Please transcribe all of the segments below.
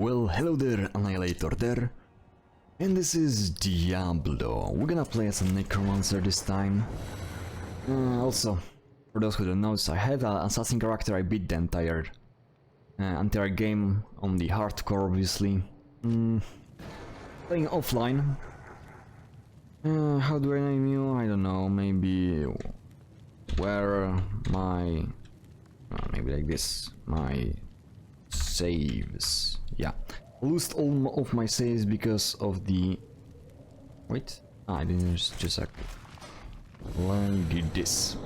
Well, hello there, Annihilator there. And this is Diablo. We're gonna play as a Necromancer this time. Also, for those who don't know, I had an assassin character. I beat the entire game on the hardcore, obviously. Playing offline. How do I name you? I don't know, maybe... Where my... maybe like this. My... saves. Yeah. I lost all of my saves because of the... Wait. I didn't just like this.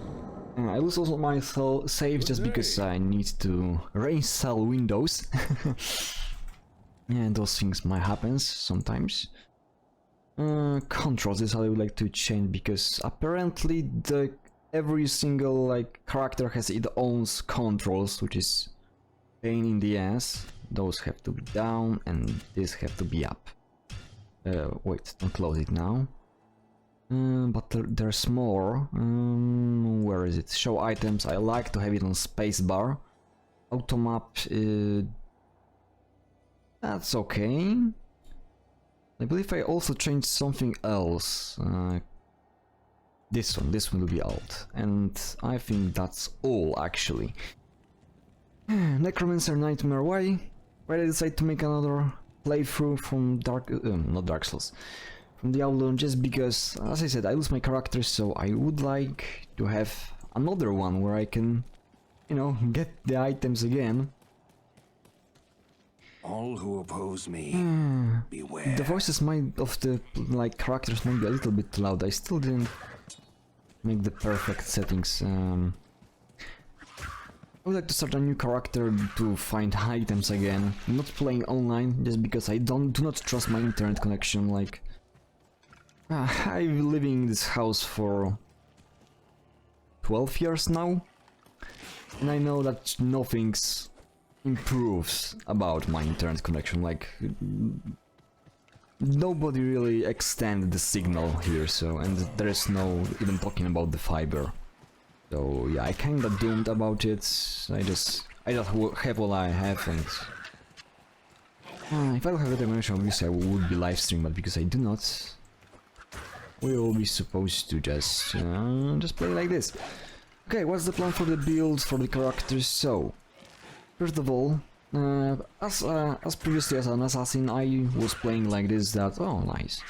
I lose also my saves just because I need to reinstall Windows. Yeah, those things might happen sometimes. Controls is how I would like to change, because apparently every single character has its own controls, which is pain in the ass. Those have to be down and this have to be up. Wait, don't close it now. But there's more. Where is it? Show items. I like to have it on spacebar. Automap. That's okay. I believe I also changed something else. This one will be alt, and I think that's all actually. Necromancer Nightmare. Why did I decide to make another playthrough from not Dark Souls, from Diablo? Just because, as I said, I lose my character, so I would like to have another one where I can, you know, get the items again. All who oppose me, beware. The voices of the characters might be a little bit loud. I still didn't make the perfect settings. I would like to start a new character to find items again. I'm not playing online just because I do not trust my internet connection. I've been living in this house for 12 years now, and I know that nothing's improves about my internet connection. Nobody really extends the signal here, so, and there is no even talking about the fiber. So yeah, I kinda doomed about it. I just have what I have, and if I don't have the dimension, obviously I would be live stream, but because I do not, we will be supposed to just play like this. Okay, what's the plan for the build for the characters? So, first of all, as previously as an assassin, I was playing like this. Oh, nice.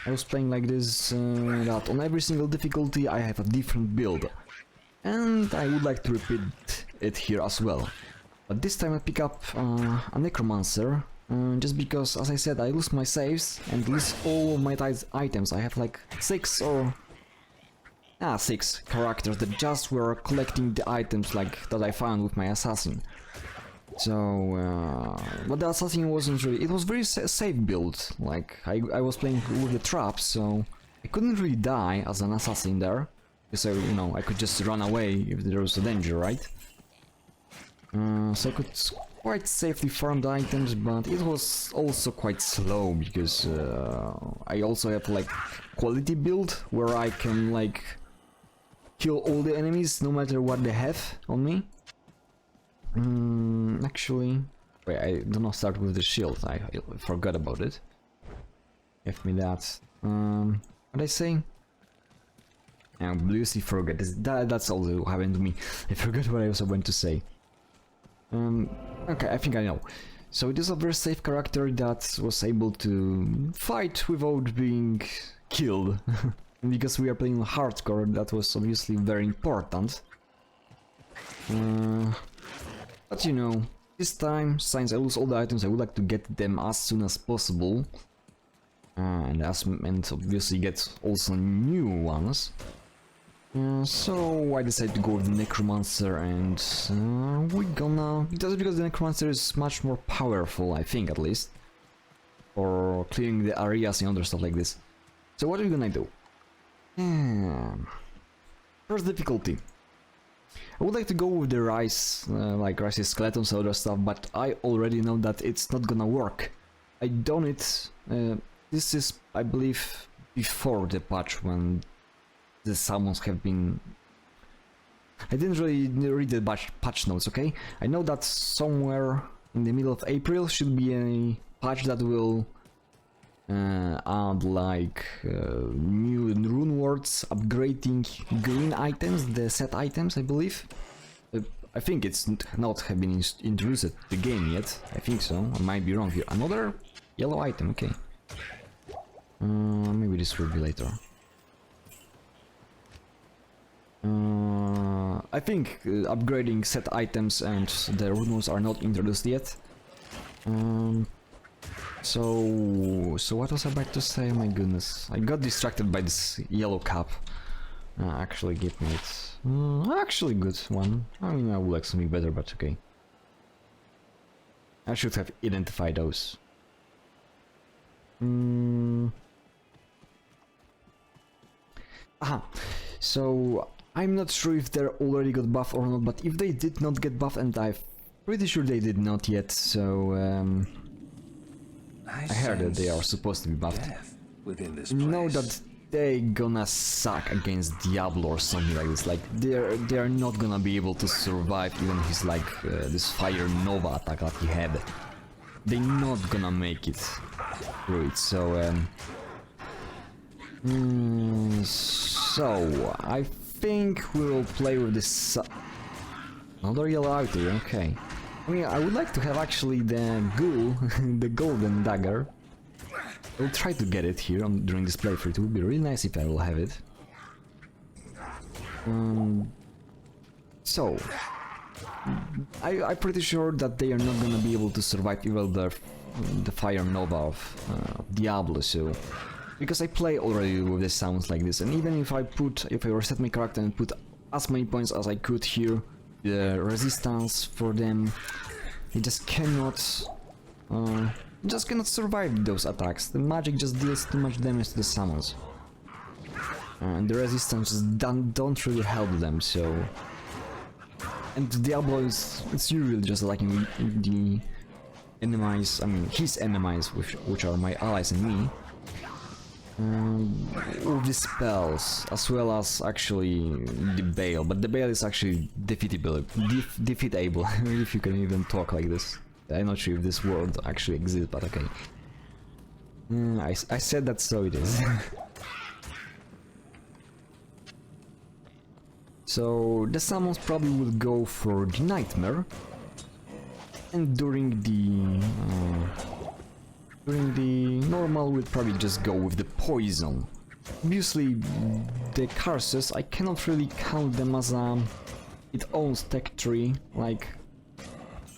I was playing like this. That on every single difficulty I have a different build, and I would like to repeat it here as well. But this time I pick up a Necromancer, just because, as I said, I lose my saves and lose all of my items. I have like 6 characters that just were collecting the items that I found with my assassin. So, but the assassin wasn't really... It was very safe build. I was playing with the traps, so I couldn't really die as an assassin there. So, you know, I could just run away if there was a danger, right? So I could quite safely farm the items, but it was also quite slow, because I also have quality build, where I can kill all the enemies no matter what they have on me. Actually, wait, I do not start with the shield. I forgot about it. Give me that. What I say? I obviously forget. That's also what happened to me. I forgot what I was going to say. Okay, I think I know. So it is a very safe character that was able to fight without being killed. Because we are playing hardcore, that was obviously very important. But you know, this time, since I lose all the items, I would like to get them as soon as possible. And obviously get also new ones. So I decided to go with the Necromancer, and we're gonna... Just because the Necromancer is much more powerful, I think, at least. For clearing the areas and other stuff like this. So what are we gonna do? First difficulty. I would like to go with the Rice's skeletons and other stuff, but I already know that it's not gonna work. I done it. This is, I believe, before the patch, when the summons have been... I didn't really read the patch notes, okay? I know that somewhere in the middle of April should be a patch that will add like new rune words, upgrading green items, the set items, I believe. I think it's not have been introduced to the game yet. I think so. I might be wrong here. Another yellow item. Okay. Maybe this will be later. I think upgrading set items and the runes are not introduced yet. So what was I about to say? Oh my goodness, I got distracted by this yellow cap. Actually, give me it. Actually, good one. I mean, I would like something better, but okay. I should have identified those. Aha. So I'm not sure if they're already got buffed or not, but if they did not get buffed, and I'm pretty sure they did not yet, so I heard that they are supposed to be buffed. Within this Know place. that they gonna suck against Diablo or something like this. Like they're not gonna be able to survive even his like this fire nova attack that he had. They're not gonna make it through it. So so I think we'll play with this another yellow out here. Okay. I mean, I would like to have actually the ghoul, the golden dagger. I'll try to get it here during this playthrough. It would be really nice if I will have it. So, I'm pretty sure that they are not gonna be able to survive even the fire nova of Diablo. So, because I play already with the sounds like this, and even if I reset my character and put as many points as I could here, the resistance for them, it just cannot survive those attacks. The magic just deals too much damage to the summons, and the resistance just don't really help them. So, and Diablo it's usually just like the enemies. I mean, his enemies, which are my allies and me. With the spells, as well as actually the Bale, but the Bale is actually defeatable, if you can even talk like this. I'm not sure if this word actually exists, but okay. I said that, so it is. So the summons probably will go for the Nightmare, and during the normal we'll probably just go with the poison. Obviously the curses, I cannot really count them as its own tech tree. Like,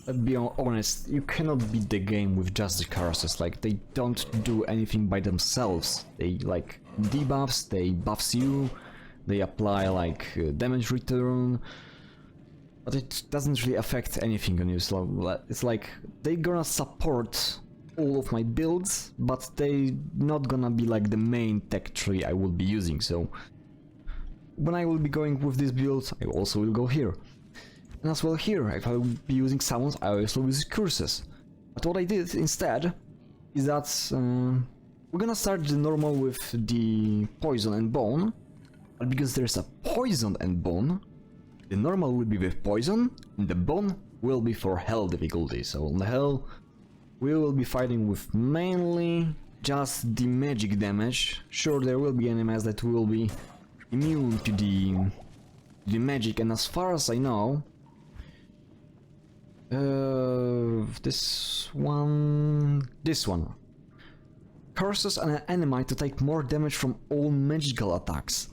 let's be honest, you cannot beat the game with just the curses. Like, they don't do anything by themselves. They like debuffs, they buffs you, they apply like damage return, but it doesn't really affect anything on you. So it's like they gonna support all of my builds, but they not gonna be like the main tech tree I will be using. So when I will be going with this build, I also will go here. And as well here, if I will be using summons, I also use curses. But what I did instead is that we're gonna start the normal with the poison and bone, but because there's a poison and bone, the normal will be with poison, and the bone will be for hell difficulty. So on the hell, we will be fighting with mainly just the magic damage. Sure, there will be enemies that will be immune to the magic, and as far as I know, this one curses an enemy to take more damage from all magical attacks.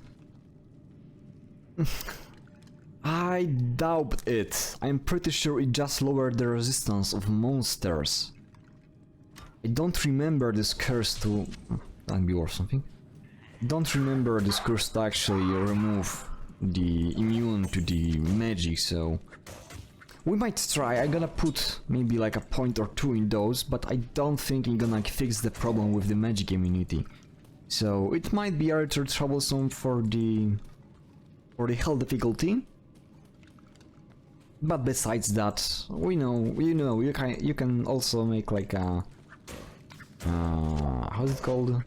I doubt it. I'm pretty sure it just lowered the resistance of monsters. I don't remember this curse to... be or something. Don't remember this curse to actually remove the immune to the magic, so... we might try. I'm gonna put maybe like a point or two in those, but I don't think I'm gonna fix the problem with the magic immunity. So it might be a little troublesome for the hell difficulty. But besides that, you can also make like a... how's it called?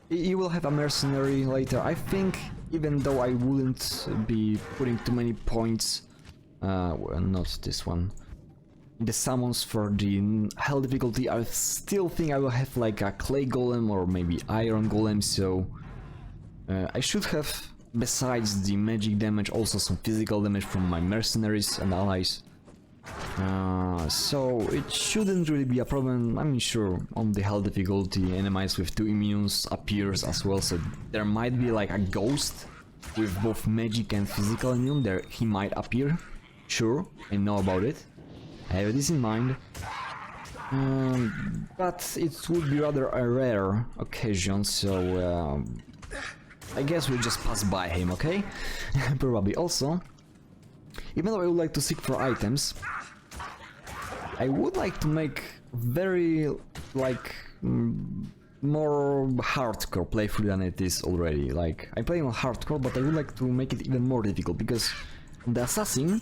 You will have a mercenary later. I think, even though I wouldn't be putting too many points, well, not this one. the summons for the hell difficulty, I still think I will have like a clay golem or maybe iron golem, so I should have, besides the magic damage, also some physical damage from my mercenaries and allies. So it shouldn't really be a problem. I mean, sure, on the hell difficulty, enemies with 2 immunes appears as well, so there might be like a ghost with both magic and physical immune, there he might appear. Sure, I know about it. I have this in mind. But it would be rather a rare occasion, so I guess we'll just pass by him, okay? Probably. Also, even though I would like to seek for items, I would like to make very, like, more hardcore playthrough than it is already. Like, I'm playing on hardcore, but I would like to make it even more difficult, because on the assassin,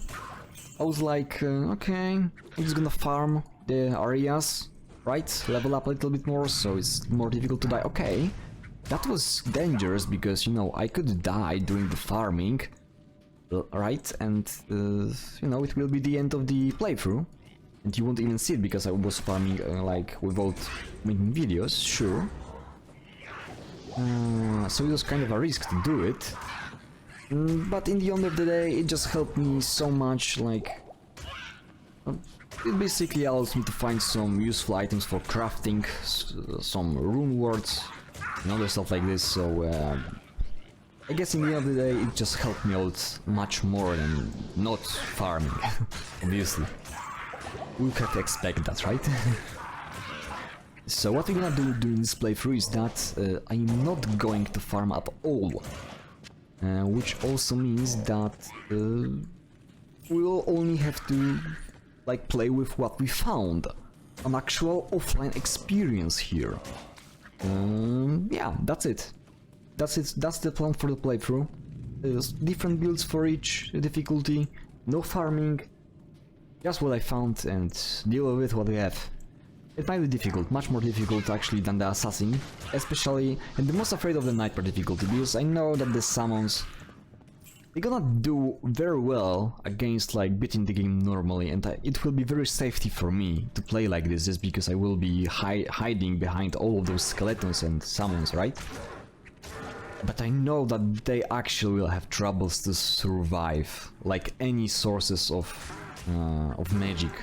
I was like, okay, I'm just gonna farm the areas, right? Level up a little bit more, so it's more difficult to die. Okay, that was dangerous, because, you know, I could die during the farming, right? And, you know, it will be the end of the playthrough. And you won't even see it, because I was farming, like, without making videos, sure. So it was kind of a risk to do it. But in the end of the day, it just helped me so much, like... It basically allows me to find some useful items for crafting, some rune words, and other stuff like this, so... I guess in the end of the day, it just helped me out much more than not farming, obviously. We have to expect that, right? So what we're gonna do during this playthrough is that I'm not going to farm at all. Which also means that we'll only have to like play with what we found. An actual offline experience here. Yeah, that's it. That's the plan for the playthrough. There's different builds for each difficulty, no farming, just what I found and deal with what we have. It might be difficult, much more difficult actually than the assassin, especially, and the most afraid of the nightmare difficulty, because I know that the summons, they're gonna do very well against like beating the game normally, and it will be very safety for me to play like this, just because I will be hiding behind all of those skeletons and summons, right? But I know that they actually will have troubles to survive, like any sources of magic.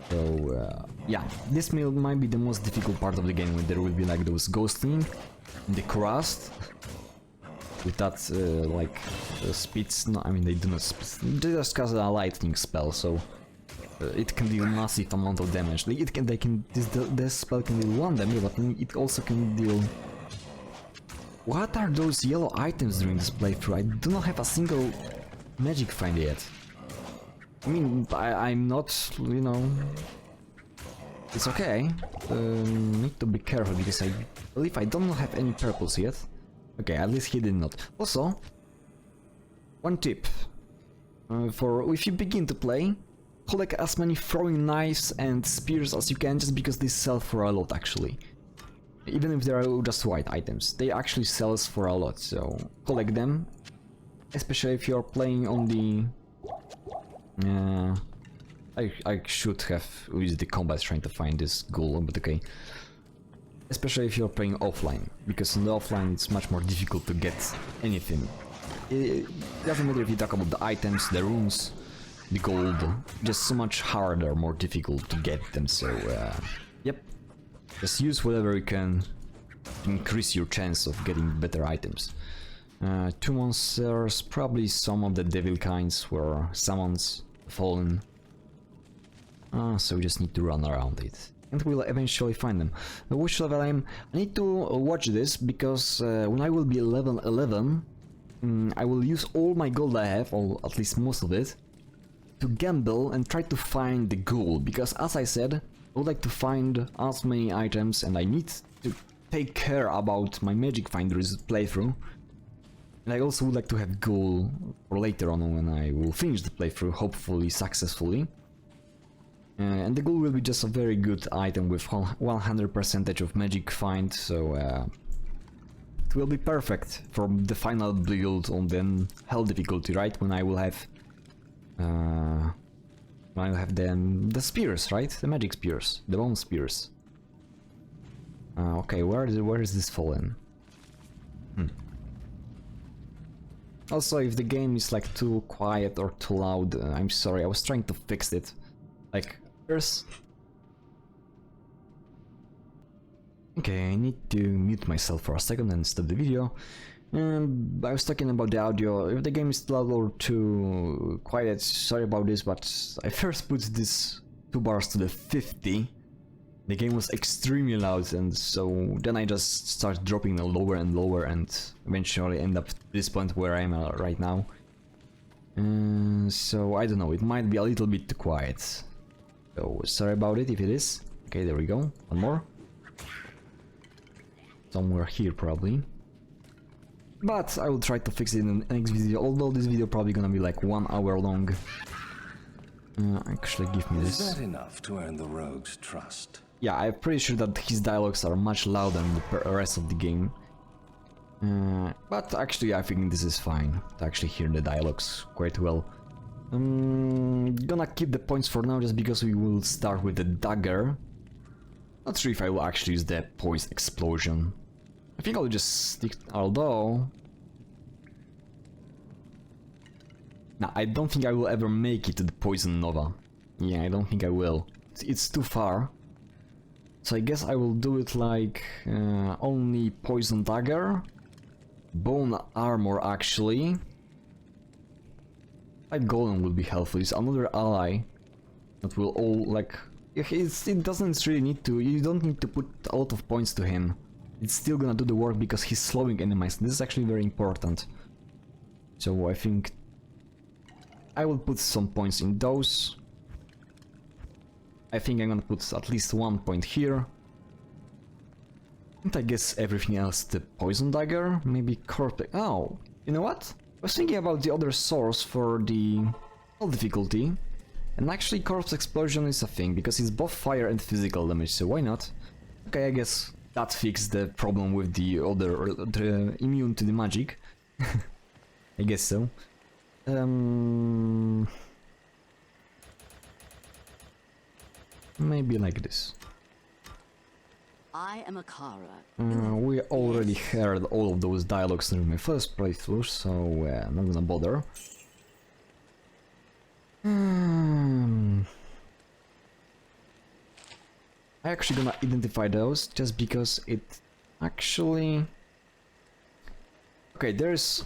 So yeah, this might be the most difficult part of the game, when there will be like those ghosting in the crust with that like speeds. No, I mean they do not. They just cast a lightning spell, so it can deal massive amount of damage. This spell can deal 1 damage, but it also can deal. What are those yellow items during this playthrough? I do not have a single magic find yet. I mean, I'm not, you know... It's okay. Need to be careful, because I believe I don't have any purples yet. Okay, at least he did not. Also, one tip. If you begin to play, collect as many throwing knives and spears as you can, just because they sell for a lot, actually. Even if they are just white items, they actually sell for a lot, so collect them. Especially if you're playing on the... I should have used the combat trying to find this ghoul, but okay. Especially if you're playing offline, because in the offline it's much more difficult to get anything. It doesn't matter if you talk about the items, the runes, the gold, just so much harder, more difficult to get them, so yep. Just use whatever you can to increase your chance of getting better items. 2 monsters, probably some of the devil kinds were summons, fallen. So we just need to run around it. And we'll eventually find them. Which level I need to watch this, because when I will be level 11, I will use all my gold I have, or at least most of it, to gamble and try to find the ghoul, because as I said, I would like to find as many items, and I need to take care about my magic finder's playthrough. And I also would like to have ghoul for later on, when I will finish the playthrough, hopefully successfully. And the ghoul will be just a very good item with 100% of magic find, so it will be perfect for the final build on the hell difficulty, right? When I will have I have the spears, right? The magic spears, the bone spears. Okay, where is this fallen? Also, if the game is like too quiet or too loud, I'm sorry, I was trying to fix it. Like, first... Okay, I need to mute myself for a second and stop the video. I was talking about the audio. If the game is too loud or too quiet, sorry about this, but I first put these 2 bars to the 50. The game was extremely loud, and so then I just start dropping lower and lower, and eventually end up at this point where I'm right now. So I don't know, it might be a little bit too quiet. So sorry about it if it is. Okay, there we go. One more. Somewhere here probably. But I will try to fix it in the next video, although this video probably gonna be like 1 hour long. Actually give me this. Is that enough to earn the rogue's trust? Yeah, I'm pretty sure that his dialogues are much louder than the rest of the game. But actually I think this is fine, to actually hear the dialogues quite well. Gonna keep the points for now just because we will start with the dagger. Not sure if I will actually use the poise explosion. I think I'll just stick, although... Nah, I don't think I will ever make it to the poison nova. Yeah, I don't think I will. It's too far. So I guess I will do it like only poison dagger, bone armor actually. Like golem will be helpful. It's another ally that will all like. It doesn't really need to. You don't need to put a lot of points to him. It's still gonna do the work because he's slowing enemies. This is actually very important. So I think I will put some points in those. I think I'm gonna put at least 1 point here. And I guess everything else, the poison dagger, maybe corpse. Oh, you know what? I was thinking about the other source for the difficulty. And actually corpse explosion is a thing, because it's both fire and physical damage, so why not? Okay, I guess that fixed the problem with the other, the immune to the magic. I guess so. Maybe like this. I am a Kara. We already heard all of those dialogues during my first playthrough, so I'm not gonna bother. I actually gonna identify those just because it actually... Okay, there's...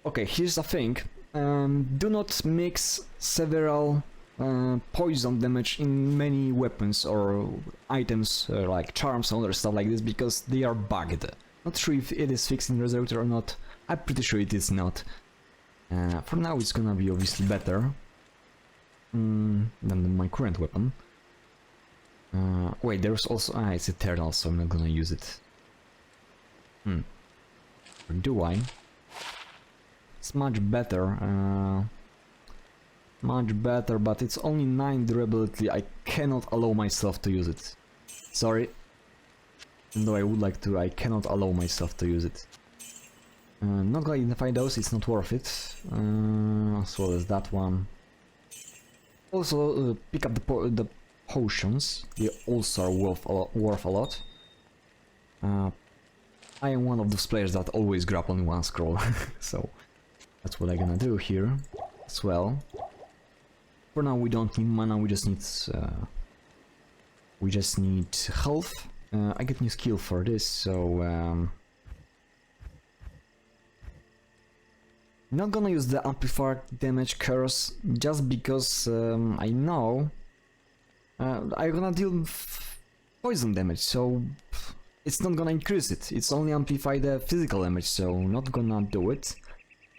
Okay, here's the thing. Do not mix several poison damage in many weapons or items like charms and other stuff like this, because they are bugged. Not sure if it is fixed in Resurrected or not. I'm pretty sure it is not. For now it's gonna be obviously better than my current weapon. Wait, there's also... it's eternal, so I'm not gonna use it. Or do I? It's much better. Much better, but it's only 9 durability. I cannot allow myself to use it. Sorry. Even though I would like to, I cannot allow myself to use it. Not gonna identify those, it's not worth it. As well as that one. Also, pick up the potions. They also are worth a lot. I am one of those players that always grab only one scroll, so that's what I'm gonna do here as well. For now, we don't need mana. We just need health. I get new skill for this, so not gonna use the amplifier damage curse just because I know I'm gonna deal poison damage, so it's not gonna increase it. It's only amplify the physical damage, so not gonna do it.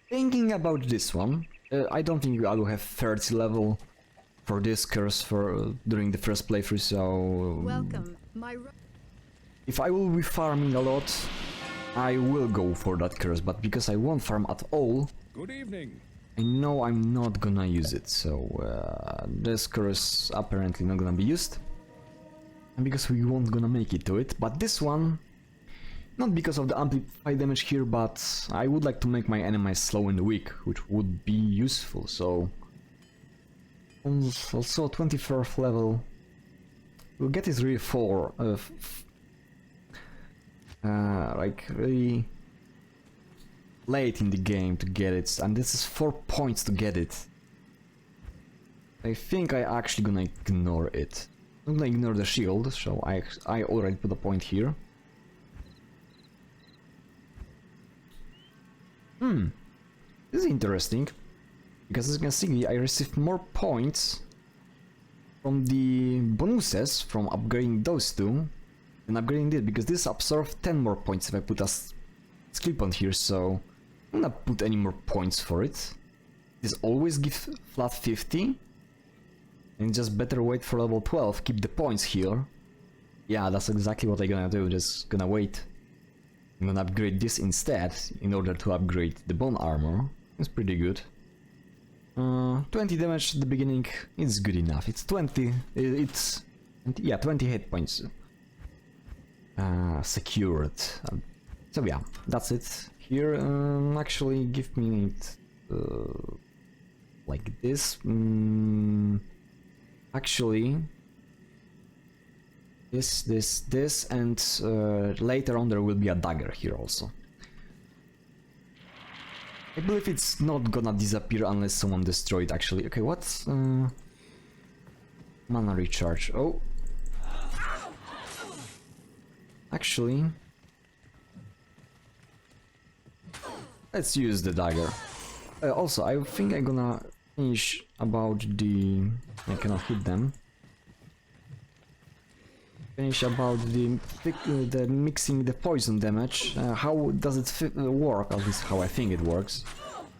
Thinking about this one, I don't think I will have 30 level for this curse for during the first playthrough, so Welcome, if I will be farming a lot, I will go for that curse, but because I won't farm at all, Good evening. I know I'm not gonna use it, so this curse apparently not gonna be used. And because we won't gonna make it to it, but this one, not because of the amplified damage here, but I would like to make my enemies slow and weak, which would be useful, so Also 24th level. We'll get it really far, like really late in the game to get it, and this is 4 points to get it. I think I actually gonna ignore it. I'm gonna ignore the shield, so I already put a point here. This is interesting, because as you can see, I received more points from the bonuses from upgrading those two than upgrading this, because this absorbs 10 more points if I put a skill point here, so I'm not put any more points for it. This always gives flat 50, and just better wait for level 12, keep the points here. Yeah, that's exactly what I'm gonna do, just gonna wait. I'm gonna upgrade this instead, in order to upgrade the bone armor. It's pretty good. 20 damage at the beginning is good enough. It's 20, yeah, 20 hit points secured. So yeah, that's it. Here, actually give me it like this. Actually, this, and later on there will be a dagger here also. I believe it's not gonna disappear unless someone destroyed it, actually. Okay, what's... mana recharge. Oh. Actually... let's use the dagger. Also, I think I'm gonna finish about the... I cannot hit them. Finish about the mixing the poison damage. How does it work? At least how I think it works.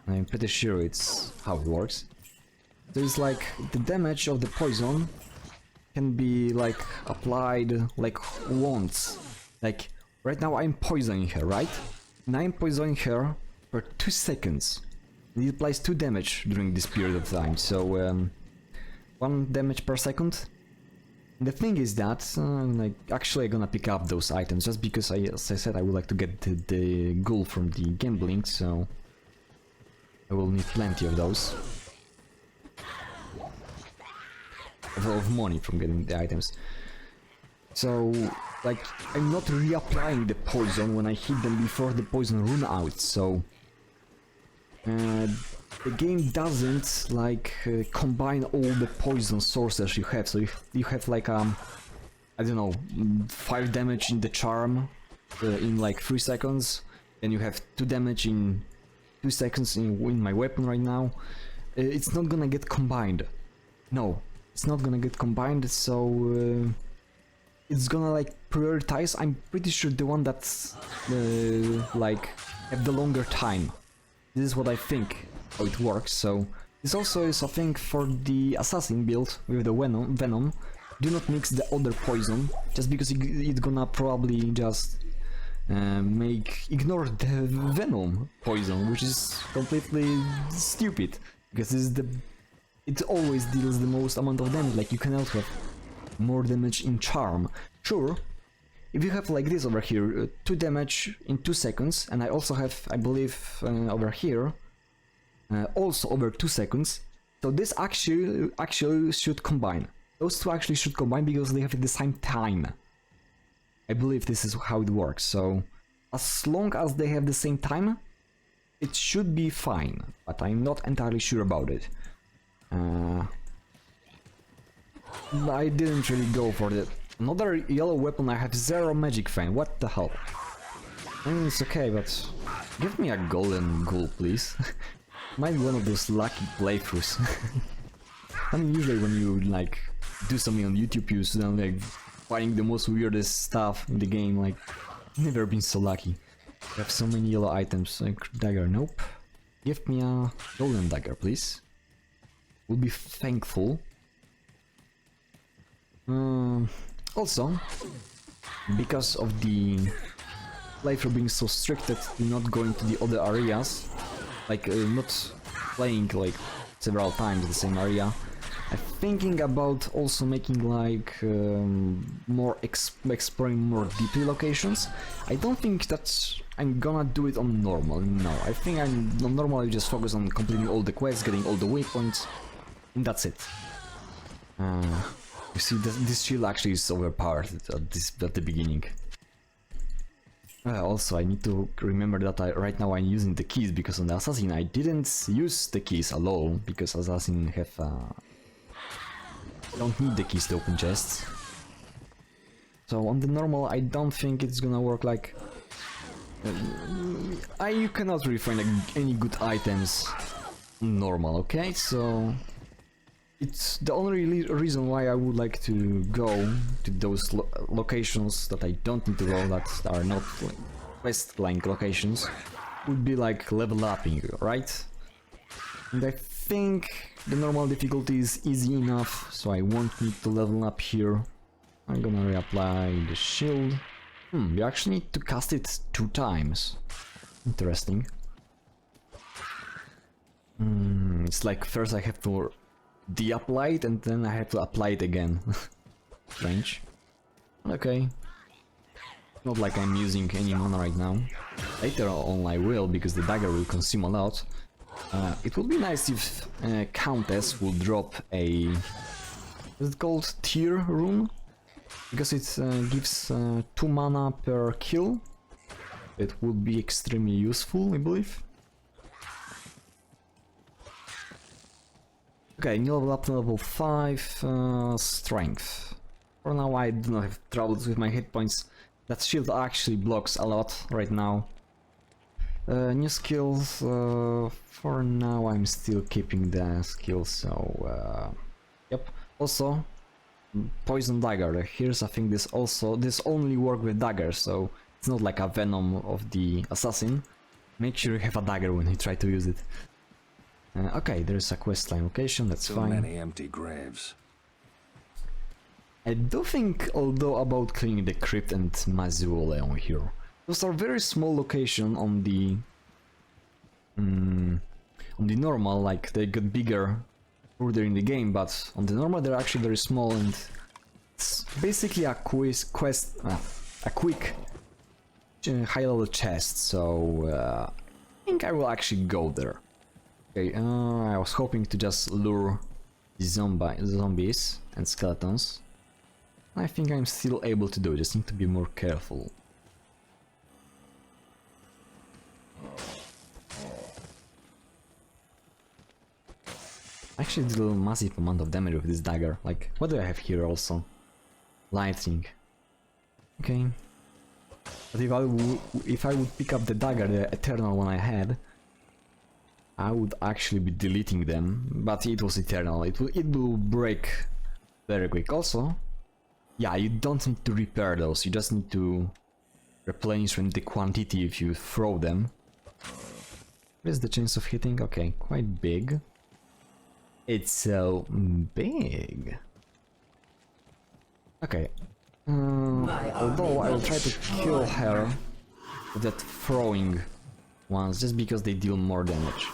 I'm pretty sure it's how it works. So it's like the damage of the poison can be like applied like once. Like right now I'm poisoning her, right? And I'm poisoning her for 2 seconds. It applies 2 damage during this period of time. So 1 damage per second. The thing is that, like, actually I'm gonna pick up those items, just because, as I said, I would like to get the ghoul from the gambling, so I will need plenty of those. Of money from getting the items. So, like, I'm not reapplying the poison when I hit them before the poison run out, so... the game doesn't like combine all the poison sources you have. So if you have like I don't know, 5 damage in the charm in like 3 seconds, then you have 2 damage in 2 seconds in my weapon right now, it's not gonna get combined. No, it's not gonna get combined, so it's gonna like prioritize. I'm pretty sure the one that's like have the longer time. This is what I think how it works. So this also is a thing for the assassin build with the venom. Do not mix the other poison, just because it's gonna probably just ignore the venom poison, which is completely stupid, because it always deals the most amount of damage. Like, you cannot have more damage in charm. Sure, if you have like this over here, 2 damage in 2 seconds, and I also have, I believe, over here, also over 2 seconds, so this actually should combine. Those two actually should combine because they have the same time. I believe this is how it works, so as long as they have the same time, it should be fine, but I'm not entirely sure about it. I didn't really go for the... Another yellow weapon, I have 0 magic fan, what the hell? I mean, it's okay, but give me a golden ghoul, please. Might be one of those lucky playthroughs. I mean, usually when you like do something on YouTube, you sit down like finding the most weirdest stuff in the game. Like, never been so lucky. I have so many yellow items. Like dagger, nope. Give me a golden dagger, please. Will be thankful. Also, because of the playthrough being so restricted to not going to the other areas, like not playing like several times the same area, I'm thinking about also making like more exploring more deeply locations. I don't think that I'm gonna do it on normal, no. I think I'm on normal, I just focus on completing all the quests, getting all the waypoints, And that's it. You see, this shield actually is overpowered at the beginning. Also, I need to remember that right now I'm using the keys, because on the assassin I didn't use the keys at all, because assassin have don't need the keys to open chests. So on the normal I don't think it's gonna work. Like you cannot really find any good items normal, okay? So it's the only reason why I would like to go to those locations that I don't need to go, that are not quest-like locations, would be like level upping, right? And I think the normal difficulty is easy enough, so I won't need to level up here. I'm gonna reapply the shield. You actually need to cast it 2 times. Interesting. It's like first I have to de-apply it and then I have to apply it again. Strange. Okay. Not like I'm using any mana right now. Later on I will, because the dagger will consume a lot. It would be nice if Countess will drop a... Is it called tier rune? Because it gives 2 mana per kill. It would be extremely useful, I believe. Okay, new level up to level 5, strength. For now I do not have troubles with my hit points. That shield actually blocks a lot right now. New skills, for now I'm still keeping the skills, so yep. Also, poison dagger. Here's, I think this only work with daggers, so it's not like a venom of the assassin. Make sure you have a dagger when you try to use it. Okay, there's a questline location, that's fine. So many empty graves. I do think, although, about cleaning the crypt and mausoleum here. Those are very small location on the normal, like they get bigger further in the game, but on the normal they're actually very small, and it's basically a quick high-level chest. So I think I will actually go there. Okay, I was hoping to just lure the zombies and skeletons. I think I'm still able to do it, just need to be more careful. Actually did a massive amount of damage with this dagger. Like, what do I have here also? Lightning. Okay. But if I would pick up the dagger, the eternal one I had, I would actually be deleting them, but it was eternal. It will break very quick. Also, yeah, you don't need to repair those, you just need to replenish the quantity if you throw them. Where's the chance of hitting? Okay, quite big. It's so big. Okay. Although I will try to kill her with that throwing ones, just because they deal more damage.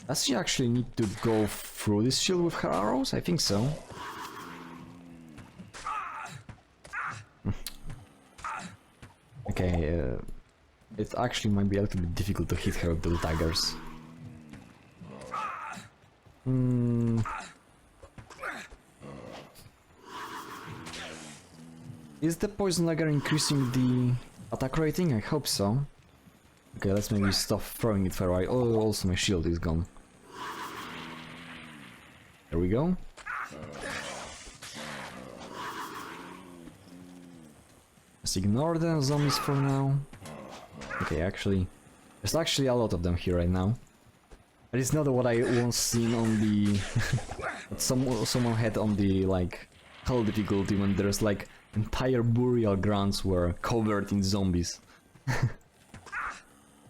Does she actually need to go through this shield with her arrows? I think so. Okay, it actually might be a little bit difficult to hit her with those daggers. Is the poison dagger increasing the attack rating? I hope so. Okay, let's maybe stop throwing it for a while. Oh, also my shield is gone. There we go. Let's ignore the zombies for now. Okay, actually, there's actually a lot of them here right now. But it's not what I once seen on the... what someone had on the, like, hell difficulty, when there's like entire burial grounds were covered in zombies.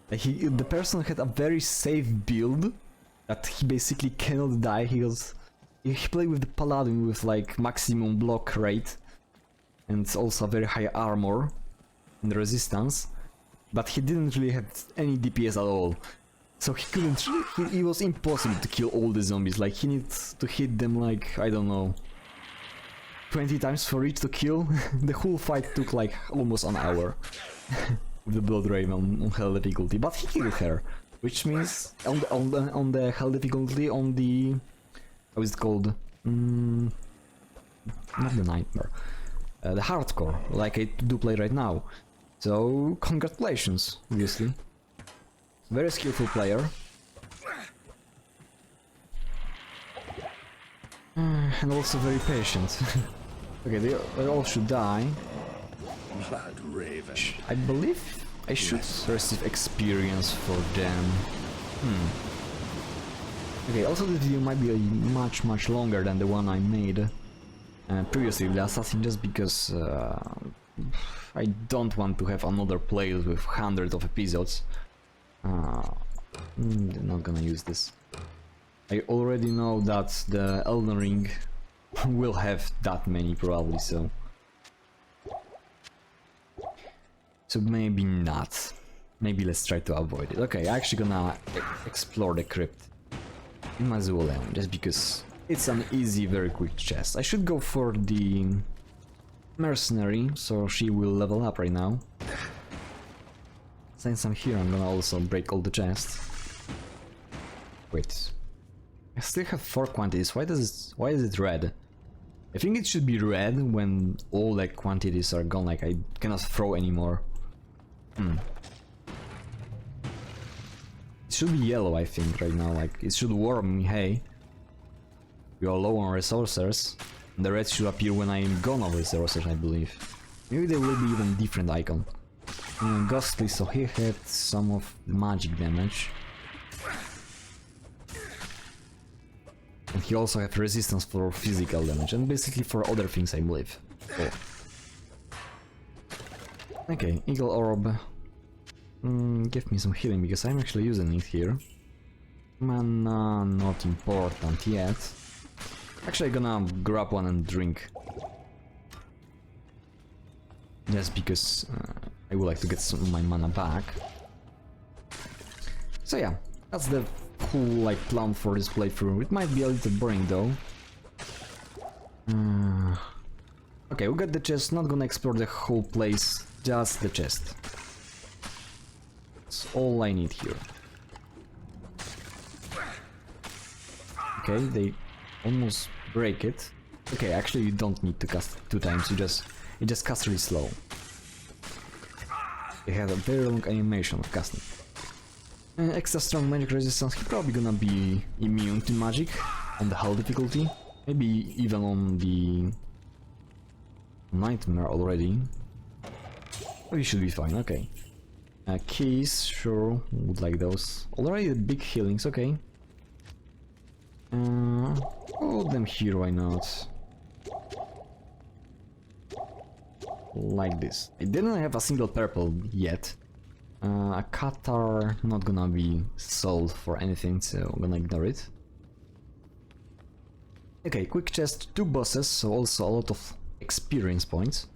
The person had a very safe build that he basically cannot die. He played with the paladin with like maximum block rate and also very high armor and resistance, but he didn't really have any DPS at all. So he couldn't. It was impossible to kill all the zombies. Like, he needs to hit them like, I don't know, 20 times for each to kill. The whole fight took like almost an hour with the blood raven on hell difficulty, but he killed her. which means on the hell difficulty on the how is it called? Not the nightmare, the hardcore, like I do play right now. So congratulations, obviously. Very skillful player. And also very patient. Okay, they all should die. Blood raven. I believe I should receive experience for them. Okay, also this video might be much longer than the one I made previously with the assassin, just because I don't want to have another playthrough with hundreds of episodes. I'm not gonna use this. I already know that the Elden Ring will have that many probably, so maybe not. Maybe let's try to avoid it. Okay, I'm actually gonna explore the crypt in Mausoleum, just because it's an easy, very quick chest. I should go for the mercenary, so she will level up right now. Since I'm here, I'm gonna also break all the chests. Wait, I still have 4 quantities. Why is it red? I think it should be red when all the quantities are gone, like I cannot throw anymore. It should be yellow, I think, right now, like it should warn me, hey, we are low on resources. The red should appear when I am gone of resources, I believe. Maybe there will be even different icon. Ghostly, so he had some of the magic damage. And he also has resistance for physical damage, and basically for other things, I believe. Oh. Okay, Eagle Orb. Give me some healing, because I'm actually using it here. Mana, not important yet. Actually, I'm gonna grab one and drink. Just because I would like to get some of my mana back. So yeah, that's the whole like plan for this playthrough. It might be a little boring though. Okay, we got the chest, not gonna explore the whole place, just the chest. That's all I need here. Okay, they almost break it. Okay, actually you don't need to cast 2 times, it just casts really slow. They have a very long animation of casting. Extra strong magic resistance, he's probably gonna be immune to magic on the hell difficulty. Maybe even on the nightmare already. Oh, he should be fine, okay. Keys, sure, would like those. Already the big healings, okay. Hold them here, why not? Like this. I didn't have a single purple yet. A Qatar not gonna be sold for anything, so I'm gonna ignore it. Okay, quick chest, 2 bosses, so also a lot of experience points.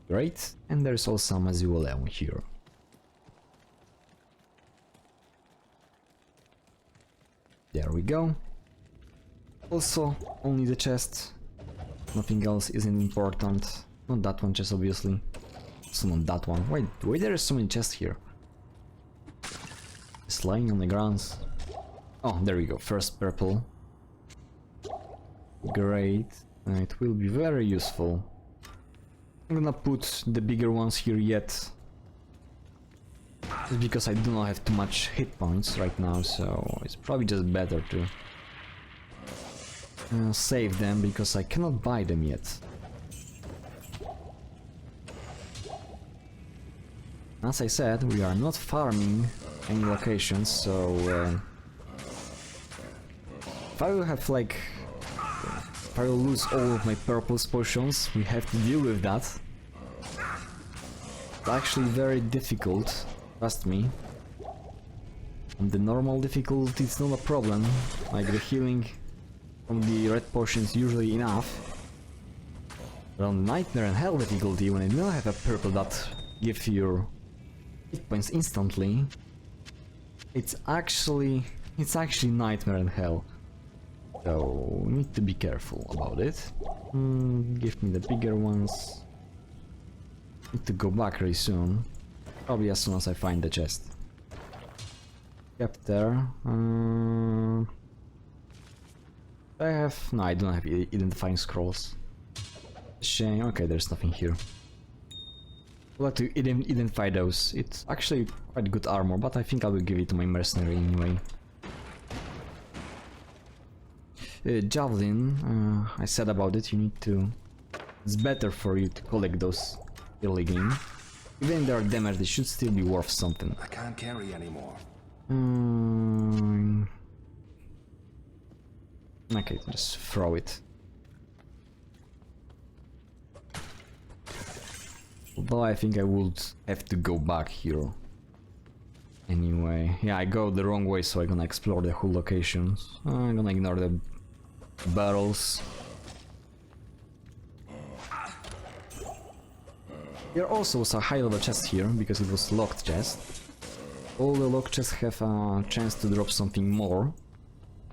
Great, and there's also a Mausoleum here. There we go. Also, only the chest. Nothing else isn't important. Not that one chest, obviously. Also not that one. Wait, there are so many chests here. It's lying on the ground. Oh, there we go. First purple. Great. It will be very useful. I'm gonna put the bigger ones here yet. Just because I do not have too much hit points right now, so it's probably just better to save them, because I cannot buy them yet. As I said, we are not farming any locations, so if I will have like... if I will lose all of my purple potions, we have to deal with that. It's actually very difficult, trust me. On the normal difficulty it's not a problem, like the healing from the red potion is usually enough. But on Nightmare and Hell difficulty, when I do not have a purple that gives you hit points instantly, it's actually Nightmare and Hell. So need to be careful about it. Give me the bigger ones. Need to go back very soon. Probably as soon as I find the chest. kept there. I have... no, I don't have identifying scrolls. Shame. Okay, there's nothing here. I'd like to identify those. It's actually quite good armor, but I think I will give it to my mercenary anyway. Javelin, I said about it, you need to... it's better for you to collect those early game. Even if they are damaged, they should still be worth something. I can't carry anymore. Okay, just throw it. Although I think I would have to go back here. Anyway, yeah, I go the wrong way, so I'm gonna explore the whole locations. I'm gonna ignore the barrels. There also was a high level chest here, because it was locked chest. All the locked chests have a chance to drop something more.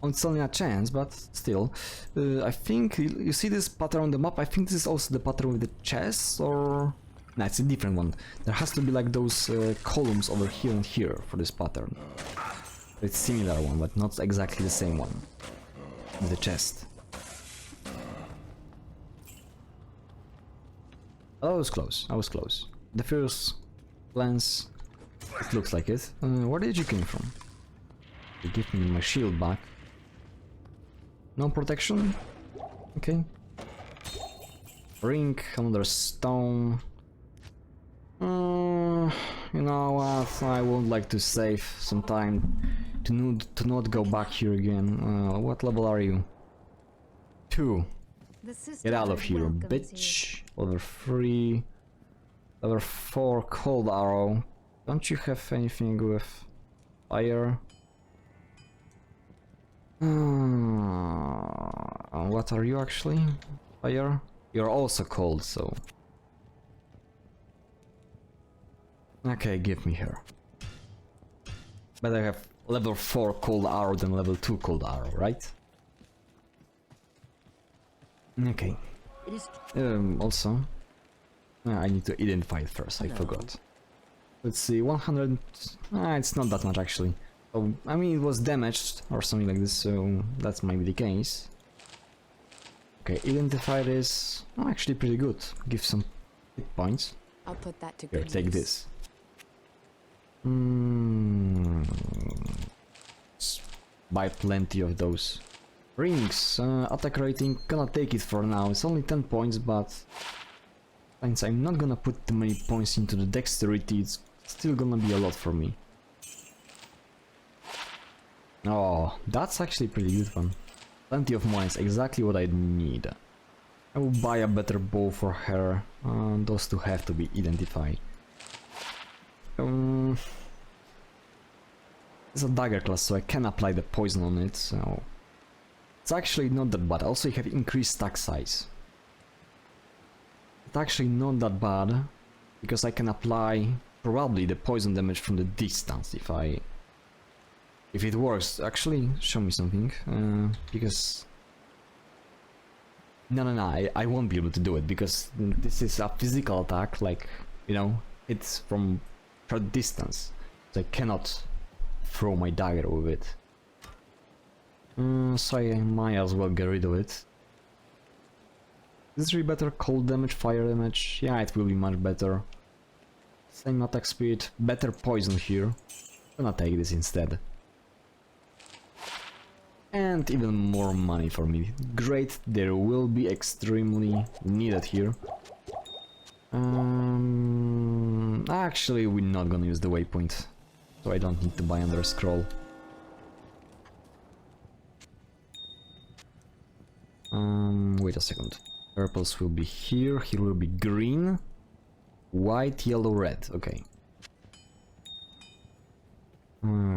Oh, it's only a chance, but still. I think, you see this pattern on the map? I think this is also the pattern with the chests, or... no, it's a different one. There has to be like those columns over here and here for this pattern. It's similar one, but not exactly the same one. The chest. Oh, I was close. I was close. The first glance, it looks like it. Where did you come from? You give me my shield back. No protection? Okay. Ring, another stone. You know what? I would like to save some time to not go back here again. What level are you? 2. Get out of here, bitch. Level 3. Level 4, cold arrow. Don't you have anything with fire? What are you actually? Fire? You're also cold, so... okay, give me her. But I have level 4 cold arrow than level 2 cold arrow, right? Okay. Also... I need to identify it first, I forgot. Let's see, 100... it's not that much actually. Oh, I mean, it was damaged or something like this, so that might be the case. Okay, identify this. Oh, actually pretty good. Give some hit points. I'll put that to Here, good take use. this. Buy plenty of those. Rings, attack rating, gonna take it for now. It's only 10 points, but since I'm not gonna put too many points into the dexterity, it's still gonna be a lot for me. Oh, that's actually a pretty good one. Plenty of money is exactly what I need. I will buy a better bow for her. Those two have to be identified. It's a dagger class, so I can apply the poison on it, so... it's actually not that bad. Also, you have increased stack size. It's actually not that bad, because I can apply probably the poison damage from the distance if it works. Actually, show me something, because... no, I won't be able to do it, because this is a physical attack, like, you know, it's from short distance, so I cannot throw my dagger with it. So I might as well get rid of it. Is this really better? Cold damage, fire damage? Yeah, it will be much better. Same attack speed, better poison here. I'm gonna take this instead. And even more money for me. Great, there will be extremely needed here. Actually, we're not gonna use the waypoint, so I don't need to buy another scroll. Wait a second. Purples will be here, here will be green, white, yellow, red, okay.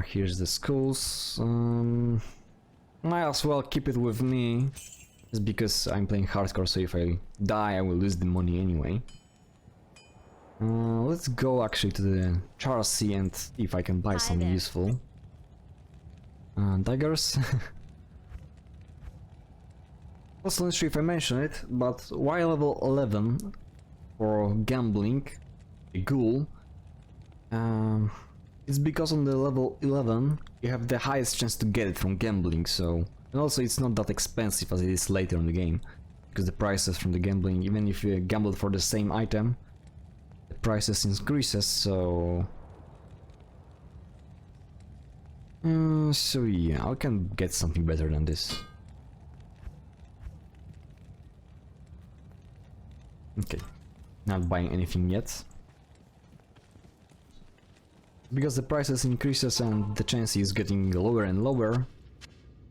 Here's the skulls. Might as well keep it with me, just because I'm playing hardcore, so if I die I will lose the money anyway. Let's go actually to the Charcy and see if I can buy something useful. Daggers. Also, not sure if I mentioned it, but while level 11 for gambling, a ghoul, it's because on the level 11 you have the highest chance to get it from gambling, so... And also it's not that expensive as it is later in the game, because the prices from the gambling, even if you gamble for the same item, the prices increases, so... so yeah, I can get something better than this. Okay, not buying anything yet. Because the prices increases and the chance is getting lower and lower,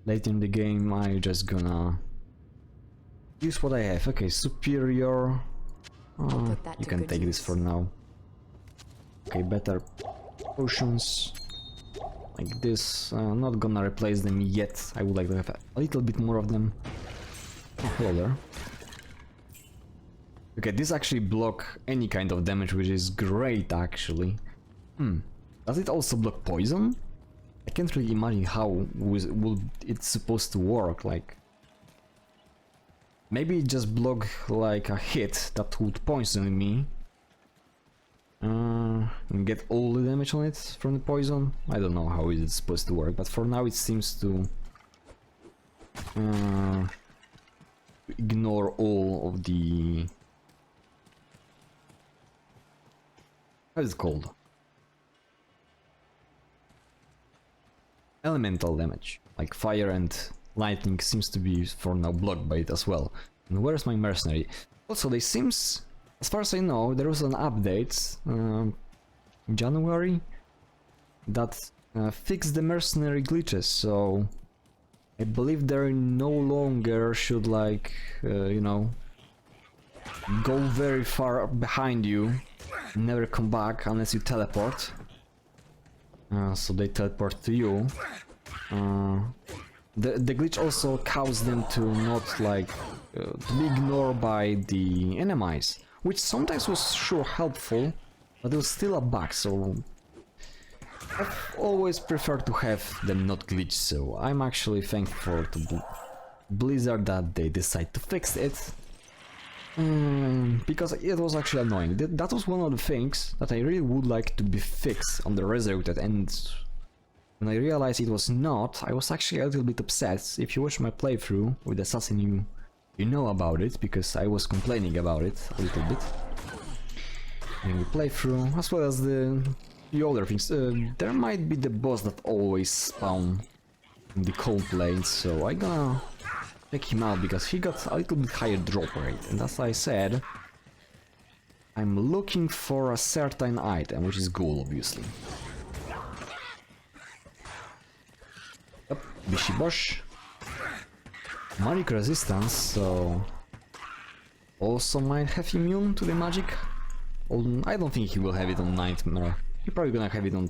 late in the game I just gonna use what I have. Okay, superior. You can take this for now. Okay, better potions. Like this. Not gonna replace them yet. I would like to have a little bit more of them. Oh, hello there. Okay, this actually block any kind of damage, which is great actually. Does it also block poison? I can't really imagine how will it's supposed to work, like... Maybe it just block like a hit that would poison me. And get all the damage on it from the poison. I don't know how it's supposed to work, but for now it seems to... ignore all of the... How is it called? Elemental damage, like fire and lightning seems to be for now blocked by it as well. And where's my mercenary? Also, they seems, as far as I know, there was an update in January that fixed the mercenary glitches, so I believe they no longer should like, you know, go very far behind you, never come back unless you teleport. So they teleport to you. The glitch also caused them to not like to be ignored by the enemies, which sometimes was sure helpful, but it was still a bug. So I've always preferred to have them not glitch. So I'm actually thankful to Blizzard that they decide to fix it. Because it was actually annoying. That was one of the things that I really would like to be fixed on the Resurrected, and when I realized it was not, I was actually a little bit upset. If you watch my playthrough with Assassin, you know about it, because I was complaining about it a little bit in the playthrough, as well as the other things. There might be the boss that always spawn in the cold plains, so I gonna check him out because he got a little bit higher drop rate, and as I said, I'm looking for a certain item, which is gold, obviously. Yep, Bishibosh. Magic resistance, so also might have immune to the magic. I don't think he will have it on Nightmare. He's probably gonna have it on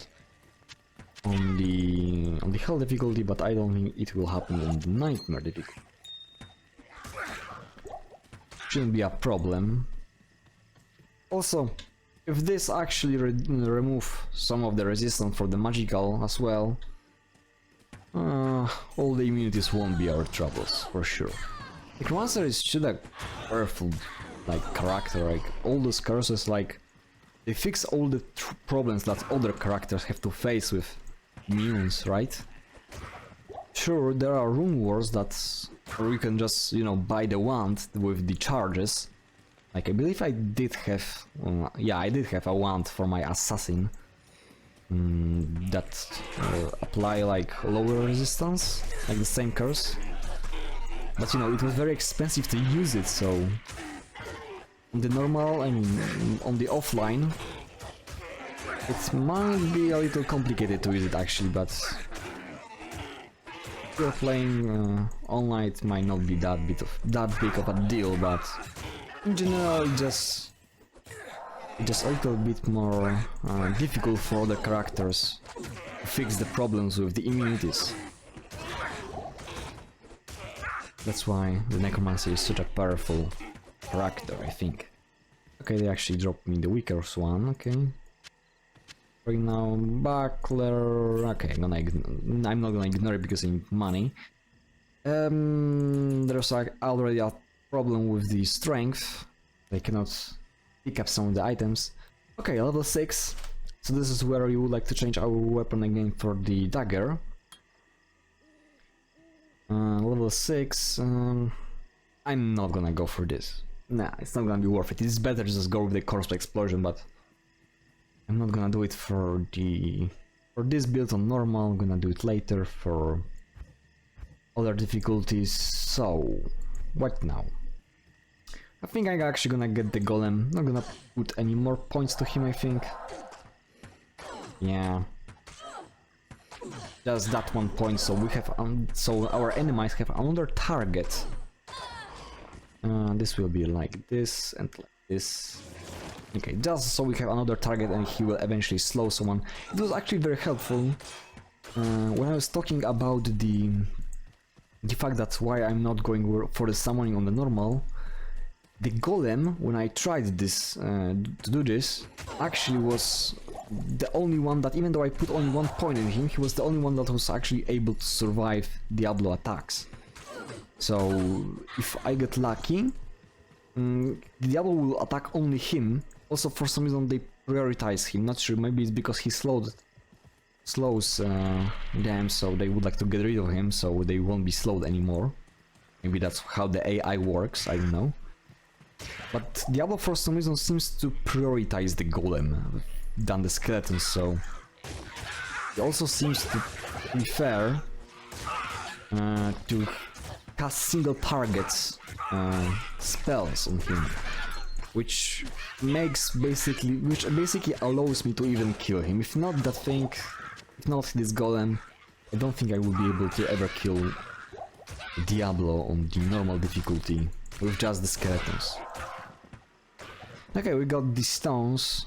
the Hell difficulty, but I don't think it will happen on the Nightmare difficulty. Shouldn't be a problem. Also, if this actually remove some of the resistance for the magical as well, all the immunities won't be our troubles, for sure. NECROMANCER is still a powerful like character, like all those curses, like they fix all the problems that other characters have to face with immunes, right? Sure, there are rune wars that or you can just, you know, buy the wand with the charges. Like I believe I did have, yeah, I did have a wand for my assassin that apply like lower resistance, like the same curse. But you know, it was very expensive to use it, so on the normal, I mean, on the offline, it might be a little complicated to use it actually, but if you're playing online, it might not be that big of a deal, but in general, just a little bit more difficult for other characters to fix the problems with the immunities. That's why the NECROMANCER is such a powerful character, I think. Okay, they actually dropped me the weakest one, okay. Right now, Buckler... okay, I'm not gonna ignore it because I need money. There's like already a problem with the strength. I cannot pick up some of the items. Okay, level 6. So this is where we would like to change our weapon again for the dagger. Level 6. I'm not gonna go for this. Nah, it's not gonna be worth it. It's better to just go with the corpse explosion, but I'm not gonna do it for this build on normal. I'm gonna do it later for other difficulties. So what now? I think I'm actually gonna get the golem. Not gonna put any more points to him, I think. Yeah. Just that 1 point, so we have so our enemies have another target. This will be like this and like this. Okay, just so we have another target and he will eventually slow someone. It was actually very helpful when I was talking about the fact that's why I'm not going for the summoning on the normal. The golem, when I tried this to do this, actually was the only one that, even though I put only 1 point in him, he was the only one that was actually able to survive Diablo attacks. So if I get lucky, Diablo will attack only him. Also, for some reason they prioritize him. Not sure, maybe it's because he slows them, so they would like to get rid of him, so they won't be slowed anymore. Maybe that's how the AI works, I don't know. But Diablo for some reason seems to prioritize the golem than the skeleton, so it also seems to prefer to cast single targets spells on him, which basically allows me to even kill him. If not that thing, if not this golem, I don't think I will be able to ever kill Diablo on the normal difficulty with just the skeletons. Okay, we got these stones.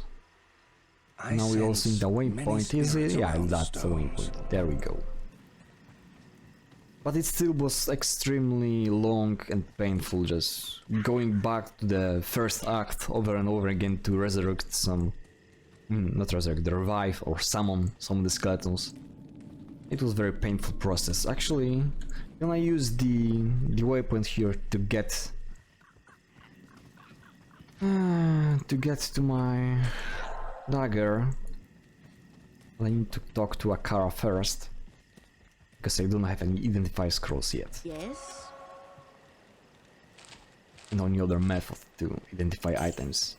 Now we also need the waypoint. Is it? Yeah, that's the waypoint. There we go. But it still was extremely long and painful, just going back to the first act over and over again to resurrect some... not resurrect, revive or summon some of the skeletons. It was a very painful process. Actually, when I use the waypoint here to get... to my dagger, I need to talk to Akara first. Because I don't have any identify scrolls yet. Yes? And any other method to identify items.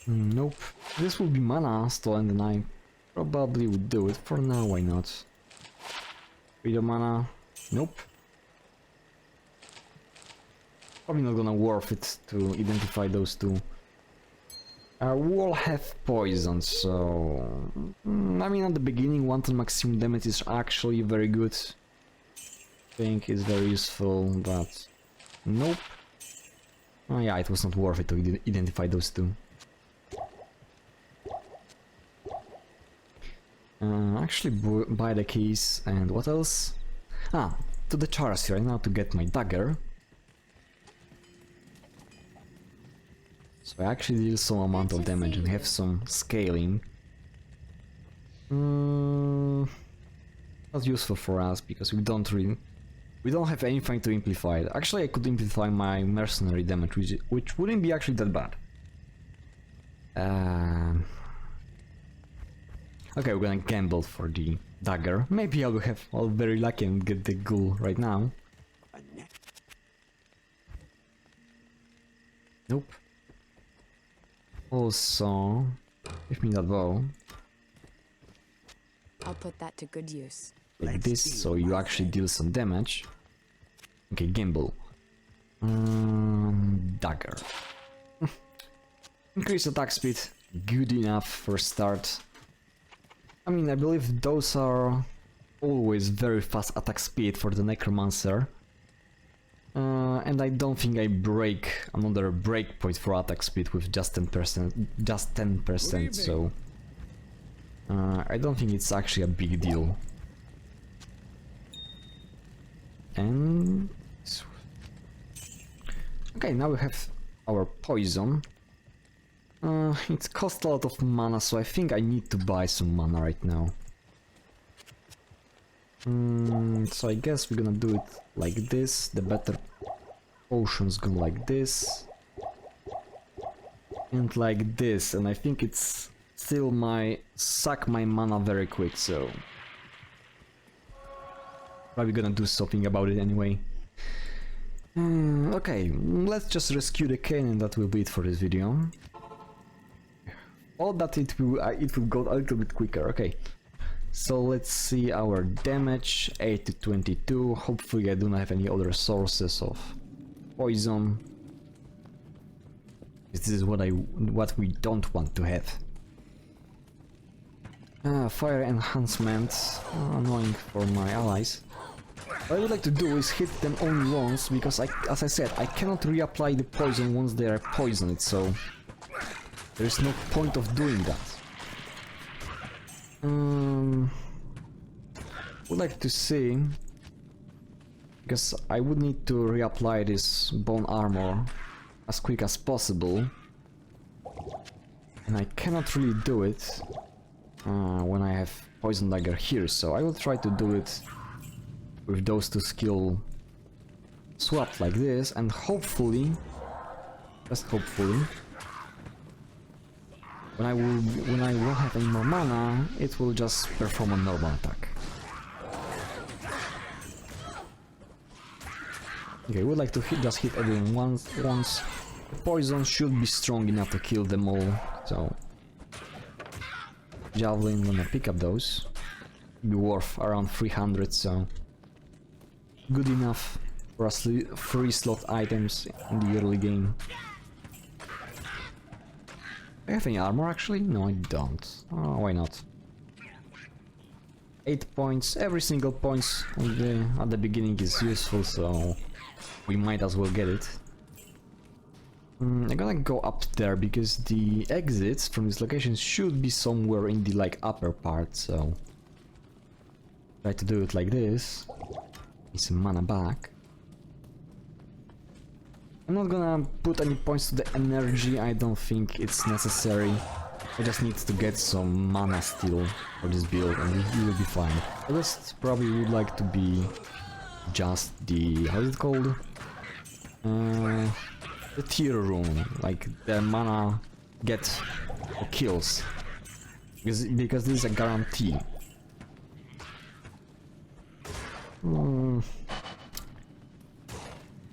Nope. This will be mana stolen and I probably would do it. For now, why not? Freedom mana. Nope. Probably not gonna worth it to identify those two. Wall have poison, so... I mean, at the beginning, 1 ton maximum damage is actually very good. I think it's very useful, but... Nope. Oh yeah, it was not worth it to identify those two. Actually buy the keys, and what else? To the Charas right now to get my dagger. So I actually deal some amount of damage and have some scaling. Not useful for us because we don't have anything to amplify it. Actually, I could amplify my mercenary damage, which wouldn't be actually that bad. Okay, we're gonna gamble for the dagger. Maybe I'll be very lucky and get the ghoul right now. Nope. Also, give me that bow. I'll put that to good use. Like this, so you actually deal some damage. Okay, gamble. Dagger. Increase attack speed, good enough for start. I mean, I believe those are always very fast attack speed for the Necromancer. And I don't think I break another breakpoint for attack speed with just 10%, so... I don't think it's actually a big deal. And... Okay, now we have our poison. It costs a lot of mana, so I think I need to buy some mana right now. So I guess we're gonna do it like this. The better potions go like this. And like this, and I think it's still suck my mana very quick, so probably gonna do something about it anyway. Okay, let's just rescue the cane and that will be it for this video. All that it will go a little bit quicker. Okay, so let's see our damage, 8 to 22. Hopefully I do not have any other sources of poison. This is what we don't want to have. Fire enhancement, annoying for my allies. What I would like to do is hit them only once, because as I said, I cannot reapply the poison once they are poisoned, so there is no point of doing that. Would like to see, because I would need to reapply this bone armor as quick as possible, and I cannot really do it when I have poison dagger here, so I will try to do it with those two skill swapped like this, and hopefully, just hopefully, when I won't have any more mana, it will just perform a normal attack. Okay, would like to just hit everyone once. The poison should be strong enough to kill them all, so javelin, gonna pick up those. Be worth around 300, so good enough for us 3 slot items in the early game. Do I have any armor actually? No, I don't. Oh, why not? 8 points. Every single point at the beginning is useful, so we might as well get it. I'm gonna go up there because the exits from this location should be somewhere in the upper part, so try to do it like this. Get some mana back. I'm not gonna put any points to the energy, I don't think it's necessary. I just need to get some mana still for this build and we will be fine. The rest probably would like to be just the, how is it called? The tier rune, like the mana get kills. Because this is a guarantee.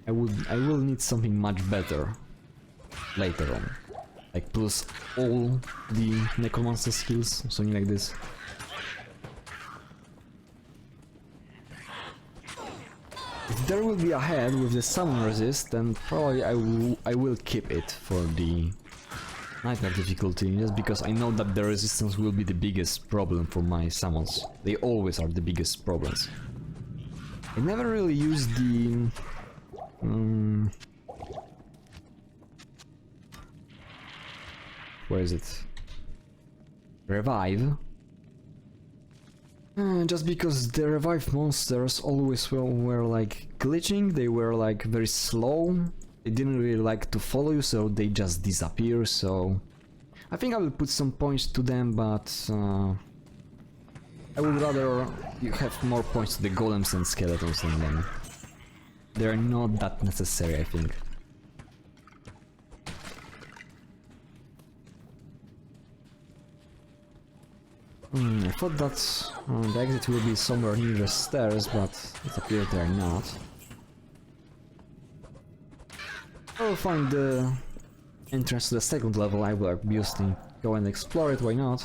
I will need something much better later on, like plus all the necromancer skills, something like this. If there will be a head with the summon resist, then probably I will keep it for the nightmare difficulty, just because I know that the resistance will be the biggest problem for my summons. They always are the biggest problems. I never really used the where is it? Revive. Just because the revive monsters always were like glitching, they were like very slow, they didn't really like to follow you, so they just disappear, so I think I will put some points to them, but I would rather you have more points to the golems and skeletons than them. They're not that necessary, I think. I thought that the exit will be somewhere near the stairs, but it appears they're not. I will find the entrance to the second level. I will obviously go and explore it, why not?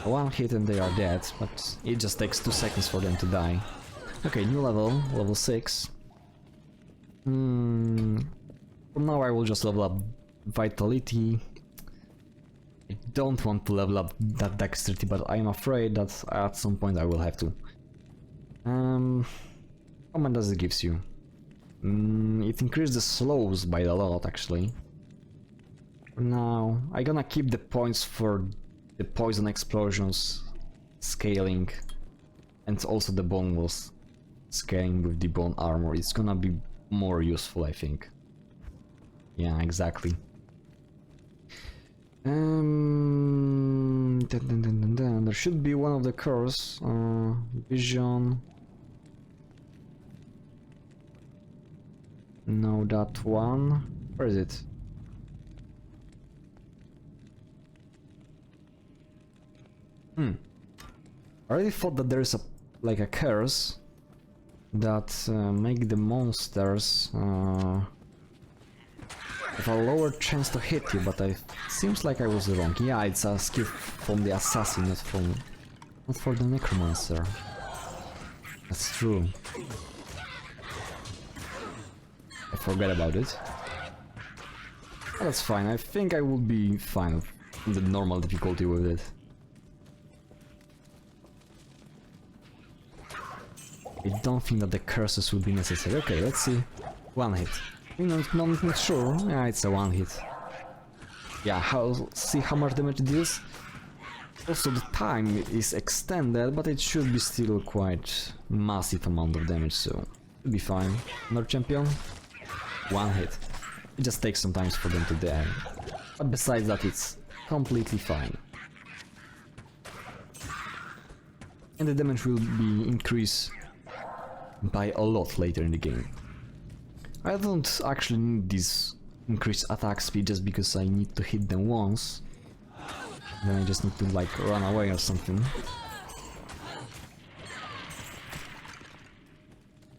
One hit and they are dead, but it just takes 2 seconds for them to die. Okay, new level, level 6. For now I will just level up Vitality. I don't want to level up that Dexterity, but I'm afraid that at some point I will have to. How much does it give you? It increases the slows by a lot, actually. Now, I'm gonna keep the points for the poison explosions scaling, and also the bone walls scaling with the bone armor. It's gonna be more useful, I think. Yeah, exactly. There should be one of the cores. Vision. No, that one. Where is it? I already thought that there is like a curse that make the monsters have a lower chance to hit you, but seems like I was wrong. Yeah, it's a skill from the assassin, not for the necromancer. That's true. I forgot about it. But that's fine. I think I will be fine with the normal difficulty with it. I don't think that the curses would be necessary. Okay, let's see. One hit. Not sure. Yeah, it's a one hit. Yeah, see how much damage it is? Also, the time is extended, but it should be still quite massive amount of damage, so it'll be fine. Another champion? One hit. It just takes some time for them to die. But besides that, it's completely fine. And the damage will be increased by a lot later in the game. I don't actually need this increased attack speed just because I need to hit them once. Then I just need to like run away or something.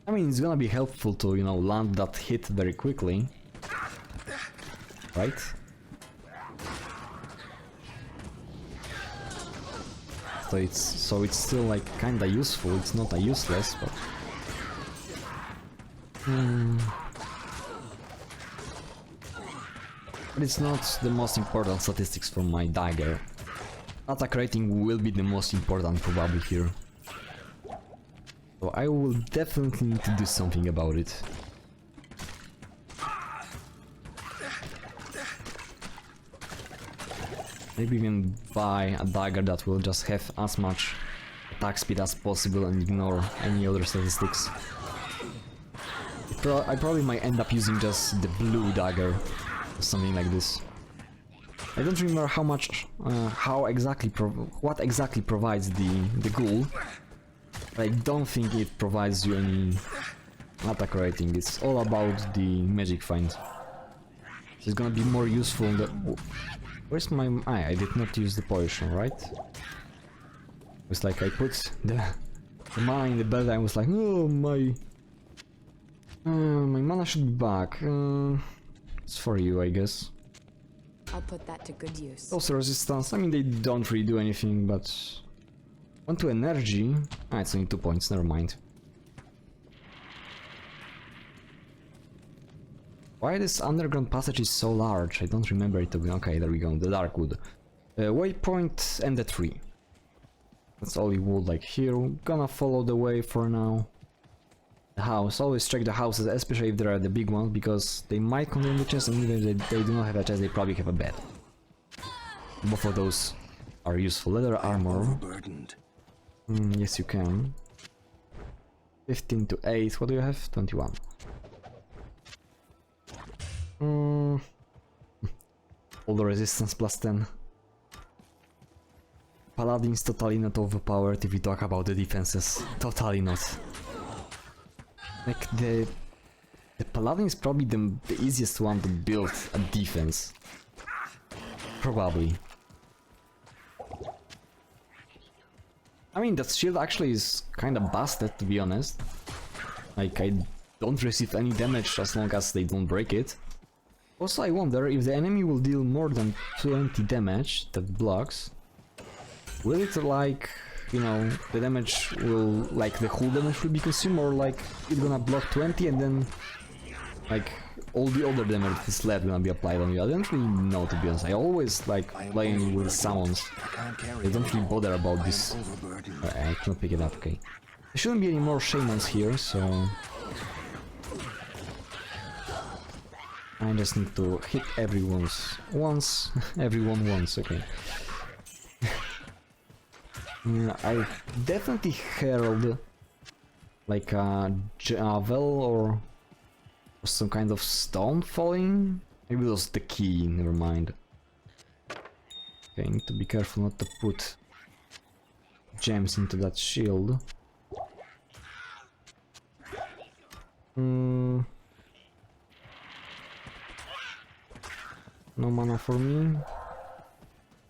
I mean, it's gonna be helpful to, you know, land that hit very quickly. Right? So it's still like kinda useful, it's not a useless, but... But it's not the most important statistics from my dagger. Attack rating will be the most important probably here. So I will definitely need to do something about it. Maybe even buy a dagger that will just have as much attack speed as possible and ignore any other statistics. I probably might end up using just the blue dagger or something like this. I don't remember how much, what exactly provides the ghoul. I don't think it provides you any attack rating. It's all about the magic find. So it's gonna be more useful. Where's my... I did not use the potion, right? It's like I put the mana in the belt and I was like, oh my... my mana should be back. It's for you, I guess. I'll put that to good use. Also resistance, I mean they don't really do anything, but... 1 to energy... Ah, it's only 2 points, never mind. Why this underground passage is so large? I don't remember it to be... Okay, there we go, the dark wood. Waypoint and the tree. That's all we would like here. We're gonna follow the way for now. The house. Always check the houses, especially if there are the big ones, because they might contain the chest, and even if they do not have a chest, they probably have a bed. Both of those are useful. Leather armor. Overburdened. Yes, you can. 15 to 8. What do you have? 21. All the resistance plus 10. Paladin's totally not overpowered if we talk about the defenses. Totally not. Like the Paladin is probably the easiest one to build a defense. Probably. I mean, that shield actually is kinda busted, to be honest. Like, I don't receive any damage as long as they don't break it. Also, I wonder if the enemy will deal more than 20 damage that blocks. Will it, like, you know, the damage will, like, the whole damage will be consumed, or like, it's gonna block 20 and then, like, all the other damage that is left gonna be applied on you? I don't really know, to be honest. I always like playing with summons. I don't really bother about this. I cannot pick it up, okay. There shouldn't be any more shamans here, so... I just need to hit everyone once, okay. I definitely hurled like a javel or some kind of stone falling. Maybe it was the key, never mind. Okay, I need to be careful not to put gems into that shield. No mana for me.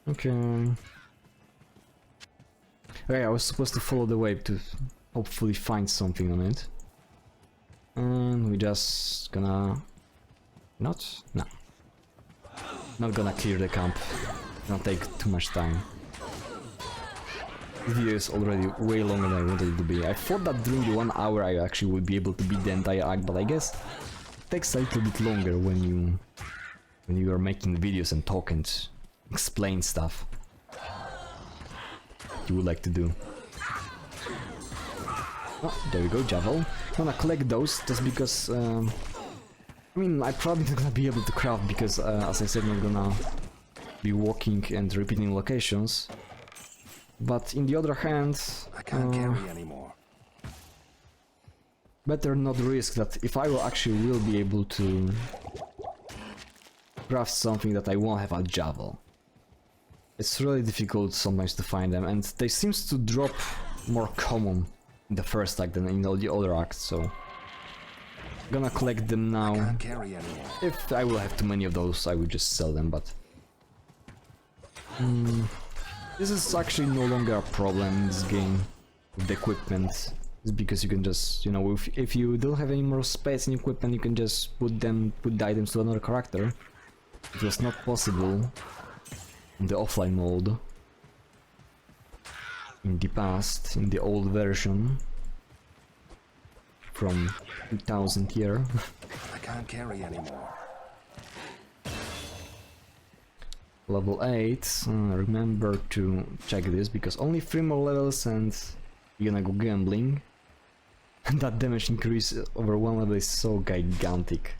Okay. Okay, I was supposed to follow the wave to hopefully find something on it. And we just gonna... Not? No. Not gonna clear the camp. Gonna take too much time. This video is already way longer than I wanted it to be. I thought that during the 1 hour I actually would be able to beat the entire act, but I guess it takes a little bit longer when you are making videos and talk and explain stuff you would like to do. Oh, there we go, Javel. I'm gonna collect those just because I mean, I'm probably not gonna be able to craft because as I said, I'm not gonna be walking and repeating locations. But in the other hand, I can't carry anymore. better not risk that if I will actually will be able to craft something that I won't have a Javel. It's really difficult sometimes to find them, and they seems to drop more common in the first act than in all the other acts, so I'm gonna collect them now. Can't carry anymore. If I will have too many of those, I will just sell them, but this is actually no longer a problem in this game with the equipment. It's because you can just, you know, if you don't have any more space in equipment, you can just put the items to another character. It was not possible in the offline mode in the past, in the old version from 2000 year. I can't carry anymore. Level 8, remember to check this because only 3 more levels and you're gonna go gambling. And that damage increase over 1 level is so gigantic.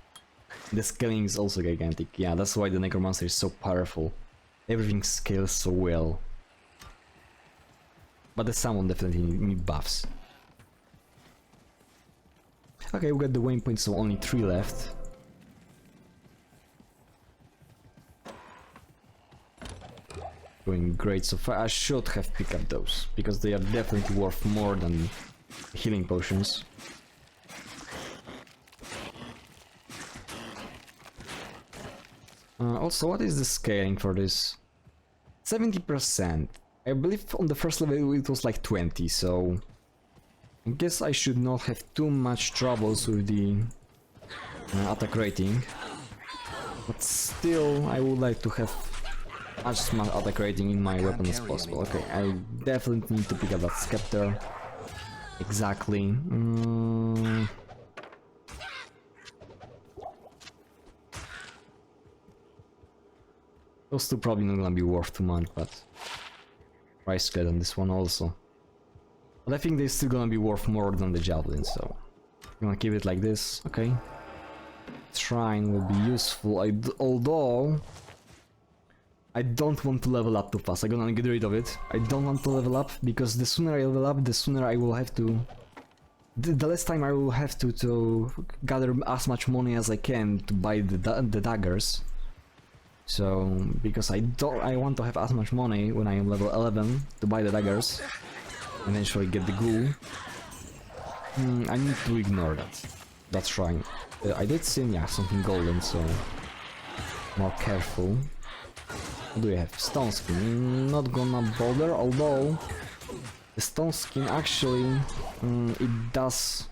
The scaling is also gigantic, yeah, that's why the Necromancer is so powerful. Everything scales so well. But the summon definitely need buffs. Okay, we got the waypoint, so only 3 left. Going great so far. I should have picked up those, because they are definitely worth more than healing potions. Also, what is the scaling for this? 70%. I believe on the first level it was like 20, so I guess I should not have too much troubles with the attack rating. But still, I would like to have as much attack rating in my weapon as possible. Okay, I definitely need to pick up that scepter. Exactly. Those two probably not gonna be worth too much, but price cut on this one also. But I think they're still gonna be worth more than the javelin, so I'm gonna keep it like this. Okay. Shrine will be useful, although I don't want to level up too fast. I'm gonna get rid of it. I don't want to level up because the sooner I level up, the sooner I will have to. The less time I will have to gather as much money as I can to buy the daggers. So because I want to have as much money when I am level 11 to buy the daggers, and eventually get the ghoul. I need to ignore that. That shrine. I did see, yeah, something golden, so more careful. What do we have? Stone skin. Not gonna bother, although the stone skin actually it does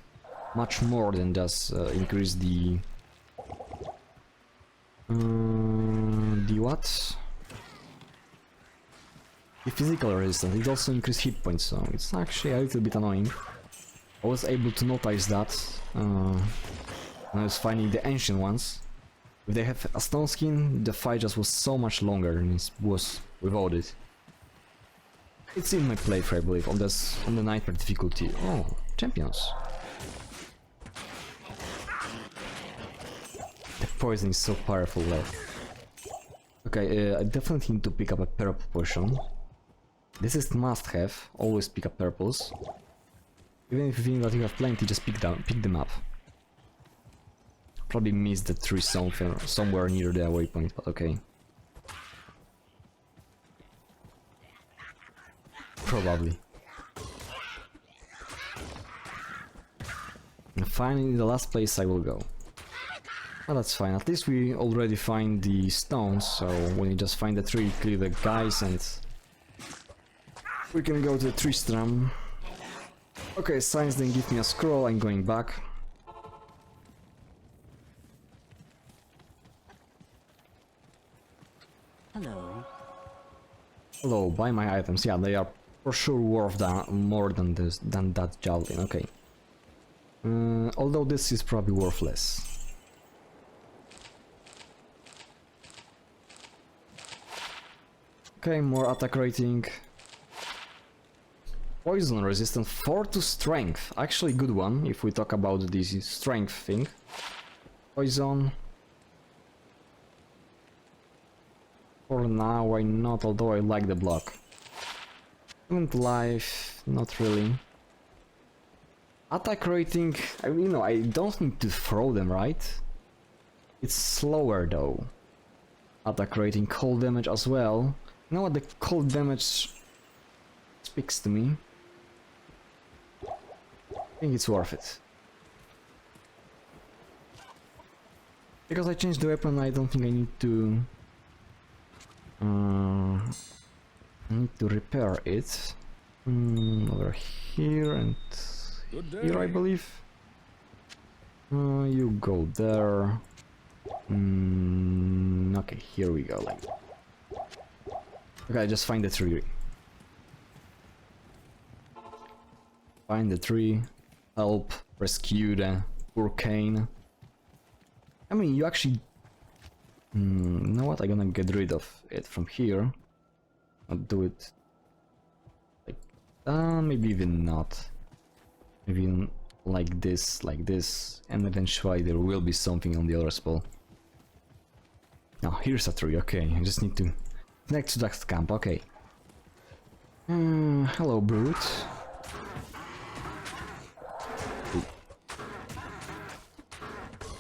much more than just increase the what? The physical resistance. It also increases hit points, so it's actually a little bit annoying. I was able to notice that when I was finding the ancient ones. If they have a stone skin, the fight just was so much longer than it was without it. It's in my playthrough, I believe, on the nightmare difficulty. Oh, champions. The poison is so powerful though. Okay, I definitely need to pick up a purple potion. This is must have, always pick up purples. Even if you think that you have plenty, just pick them up. Probably missed the tree somewhere near the waypoint, but okay. Probably. And finally, the last place I will go. Well, that's fine. At least we already find the stones, so when you just find the tree, kill the guys and We can go to the Tristram. Okay, science didn't give me a scroll, I'm going back. Hello. Hello, buy my items. Yeah, they are for sure worth more than that javelin. Okay. Although this is probably worthless. Okay, more attack rating. Poison resistance 4 to strength. Actually good one if we talk about this strength thing. Poison. For now, why not? Although I like the block. And life, not really. Attack rating, I mean, you know, I don't need to throw them, right? It's slower though. Attack rating, cold damage as well. You know what, the cold damage speaks to me. I think it's worth it. Because I changed the weapon, I don't think I need to... repair it. Over here and here, I believe. You go there. Okay, here we go. Like, okay, just find the tree. Find the tree. Help rescue the poor Kane. I mean, you actually. You know what? I'm gonna get rid of it from here. I'll do it like maybe even not. Maybe like this, and eventually there will be something on the other spell. Now here's a tree. Okay, I just need to next to that camp. Okay. Hello, brute.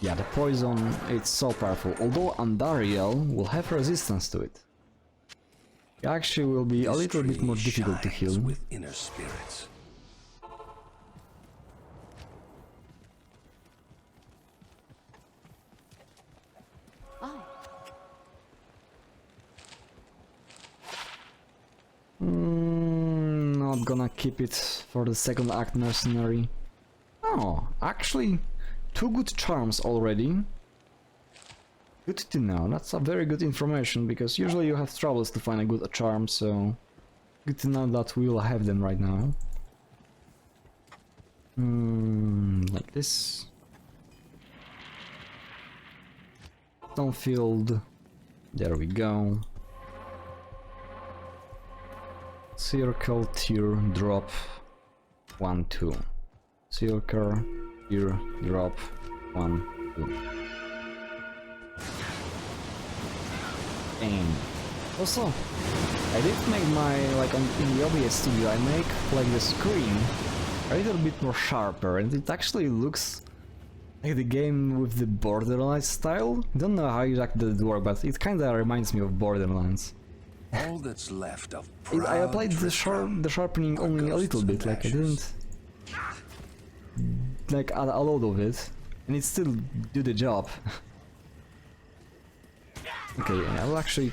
Yeah, the poison, it's so powerful, although Andariel will have resistance to it. It actually will be a little bit more difficult to heal. With inner spirits. Not gonna keep it for the second act mercenary. Oh, actually, 2 good charms already. Good to know, that's a very good information, because usually you have troubles to find a good charm, so... Good to know that we will have them right now. Like this. Stonefield. There we go. Circle, tear, drop. 1, 2. Circle, tear, drop. 1, 2. And also, I did make my, like in the OBS studio, I make like the screen a little bit more sharper, and it actually looks like the game with the Borderlands style. Don't know how exactly that works, but it kinda reminds me of Borderlands. All that's left of I applied the sharpening only a little bit, like I didn't like add a lot of it, and it still do the job. Okay, I will actually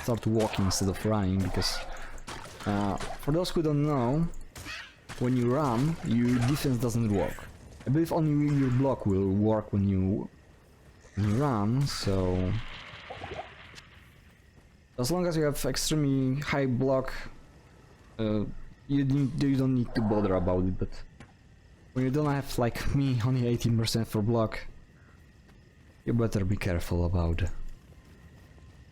start walking instead of running, because for those who don't know, when you run, your defense doesn't work. I believe only your block will work when you run, so... As long as you have extremely high block, you don't need to bother about it, but when you don't have, like me, only 18% for block, you better be careful about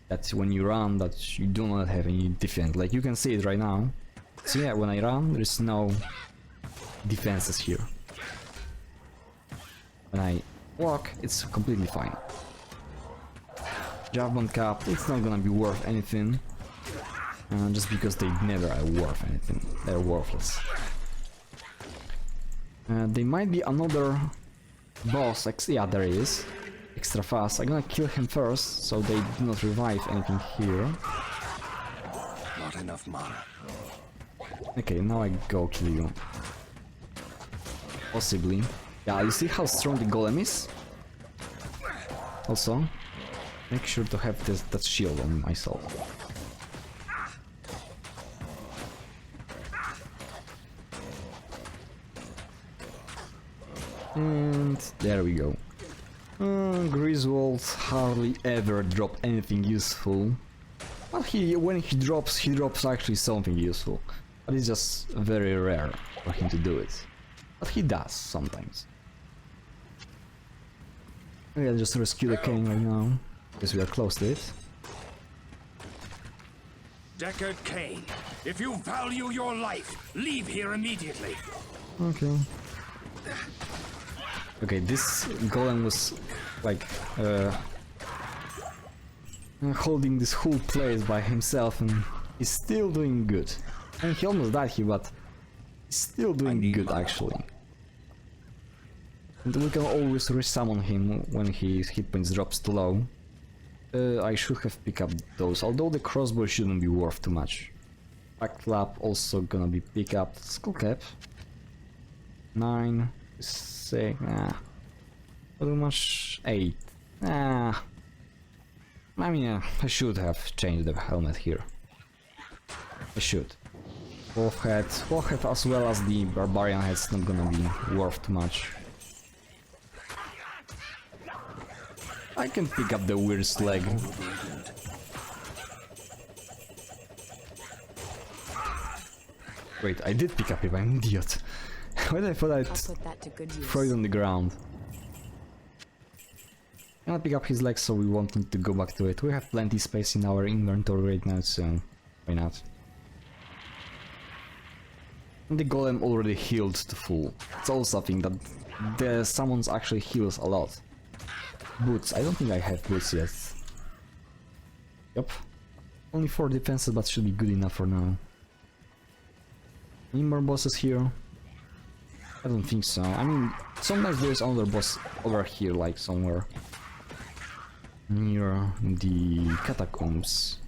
that when you run, that you do not have any defense. Like, you can see it right now. So yeah, when I run, there is no defenses here. When I walk, it's completely fine. Javelin cap, it's not gonna be worth anything, just because they never are worth anything. They're worthless. There might be another boss, yeah, there is. Extra fast. I'm gonna kill him first, so they do not revive anything here. Not enough mana. Okay, now I go kill you. Possibly. Yeah, you see how strong the golem is? Also, make sure to have that shield on myself. And there we go. Griswold hardly ever drop anything useful. But when he drops actually something useful. But it's just very rare for him to do it. But he does sometimes. Maybe I'll just rescue the king right now, because we are close to it. Deckard Cain, if you value your life, leave here immediately. Okay. Okay, this golem was like holding this whole place by himself, and he's still doing good. And he almost died here, but he's still doing good actually. And we can always resummon him when his hit points drops too low. I should have picked up those, although the crossbow shouldn't be worth too much. Backlap also gonna be picked up. Skull cap. 9, 6, too much. 8. I mean, I should have changed the helmet here. I should. Wolf head as well as the barbarian head's not gonna be worth too much. I can pick up the weirdest leg. Wait, I did pick up it, I'm an idiot. Why did I thought I'd Put that to good use. throw it on the ground? I'm gonna pick up his leg so we won't need to go back to it. We have plenty space in our inventory right now, so why not? And the golem already healed to full. It's also something that the summons actually heals a lot. Boots. I don't think I have boots yet. Yup. Only 4 defenses, but should be good enough for now. Any more bosses here? I don't think so. I mean, sometimes there's another boss over here, like somewhere. Near the catacombs.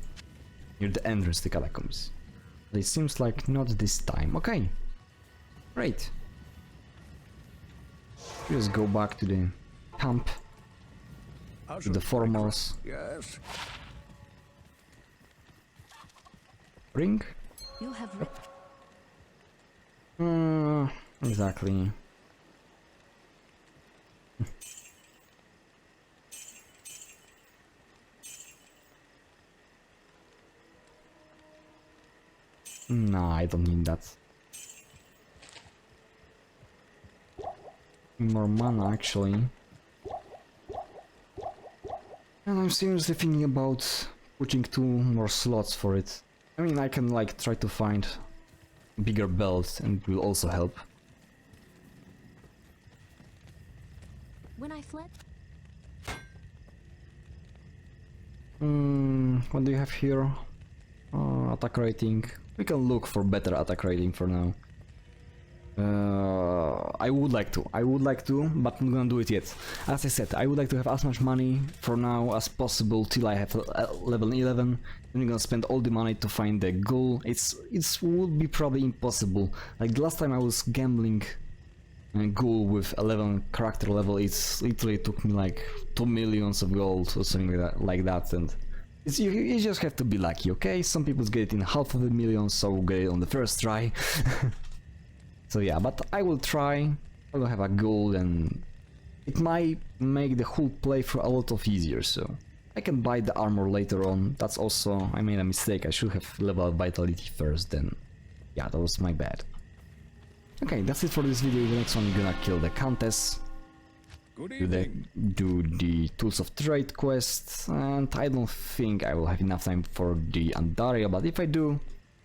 Near the entrance to the catacombs. But it seems like not this time. Okay. Great. Let's go back to the camp. To the foremost. Yes. Ring? You'll have Exactly. Nah, I don't need that. More mana actually. And I'm seriously thinking about putting 2 more slots for it. I mean, I can like try to find bigger belts and it will also help. When I fled? What do you have here? Attack rating. We can look for better attack rating for now. I would like to, but I'm not gonna do it yet. As I said, I would like to have as much money for now as possible till I have level 11. Then I'm gonna spend all the money to find the goal. It would be probably impossible. Like the last time I was gambling goal with 11 character level, it literally took me like 2 millions of gold or something like that, and you just have to be lucky, okay? Some people get it in half of a million, so get it on the first try. So yeah, but I will try. I will have a goal and it might make the whole playthrough a lot of easier, so I can buy the armor later on. That's also, I made a mistake, I should have leveled vitality first, then yeah, that was my bad. Okay, that's it for this video. The next one I'm gonna kill the Countess, do the Tools of Trade quest, and I don't think I will have enough time for the Andaria, but if I do,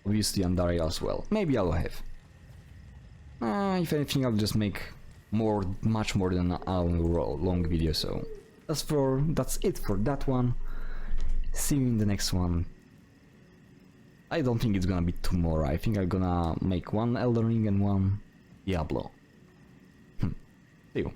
obviously Andaria as well. Maybe I will have. If anything, I'll just make much more than an hour long video, so that's it for that one. See you in the next one. I don't think it's gonna be 2 more. I think I'm gonna make 1 Elden Ring and 1 Diablo. See you.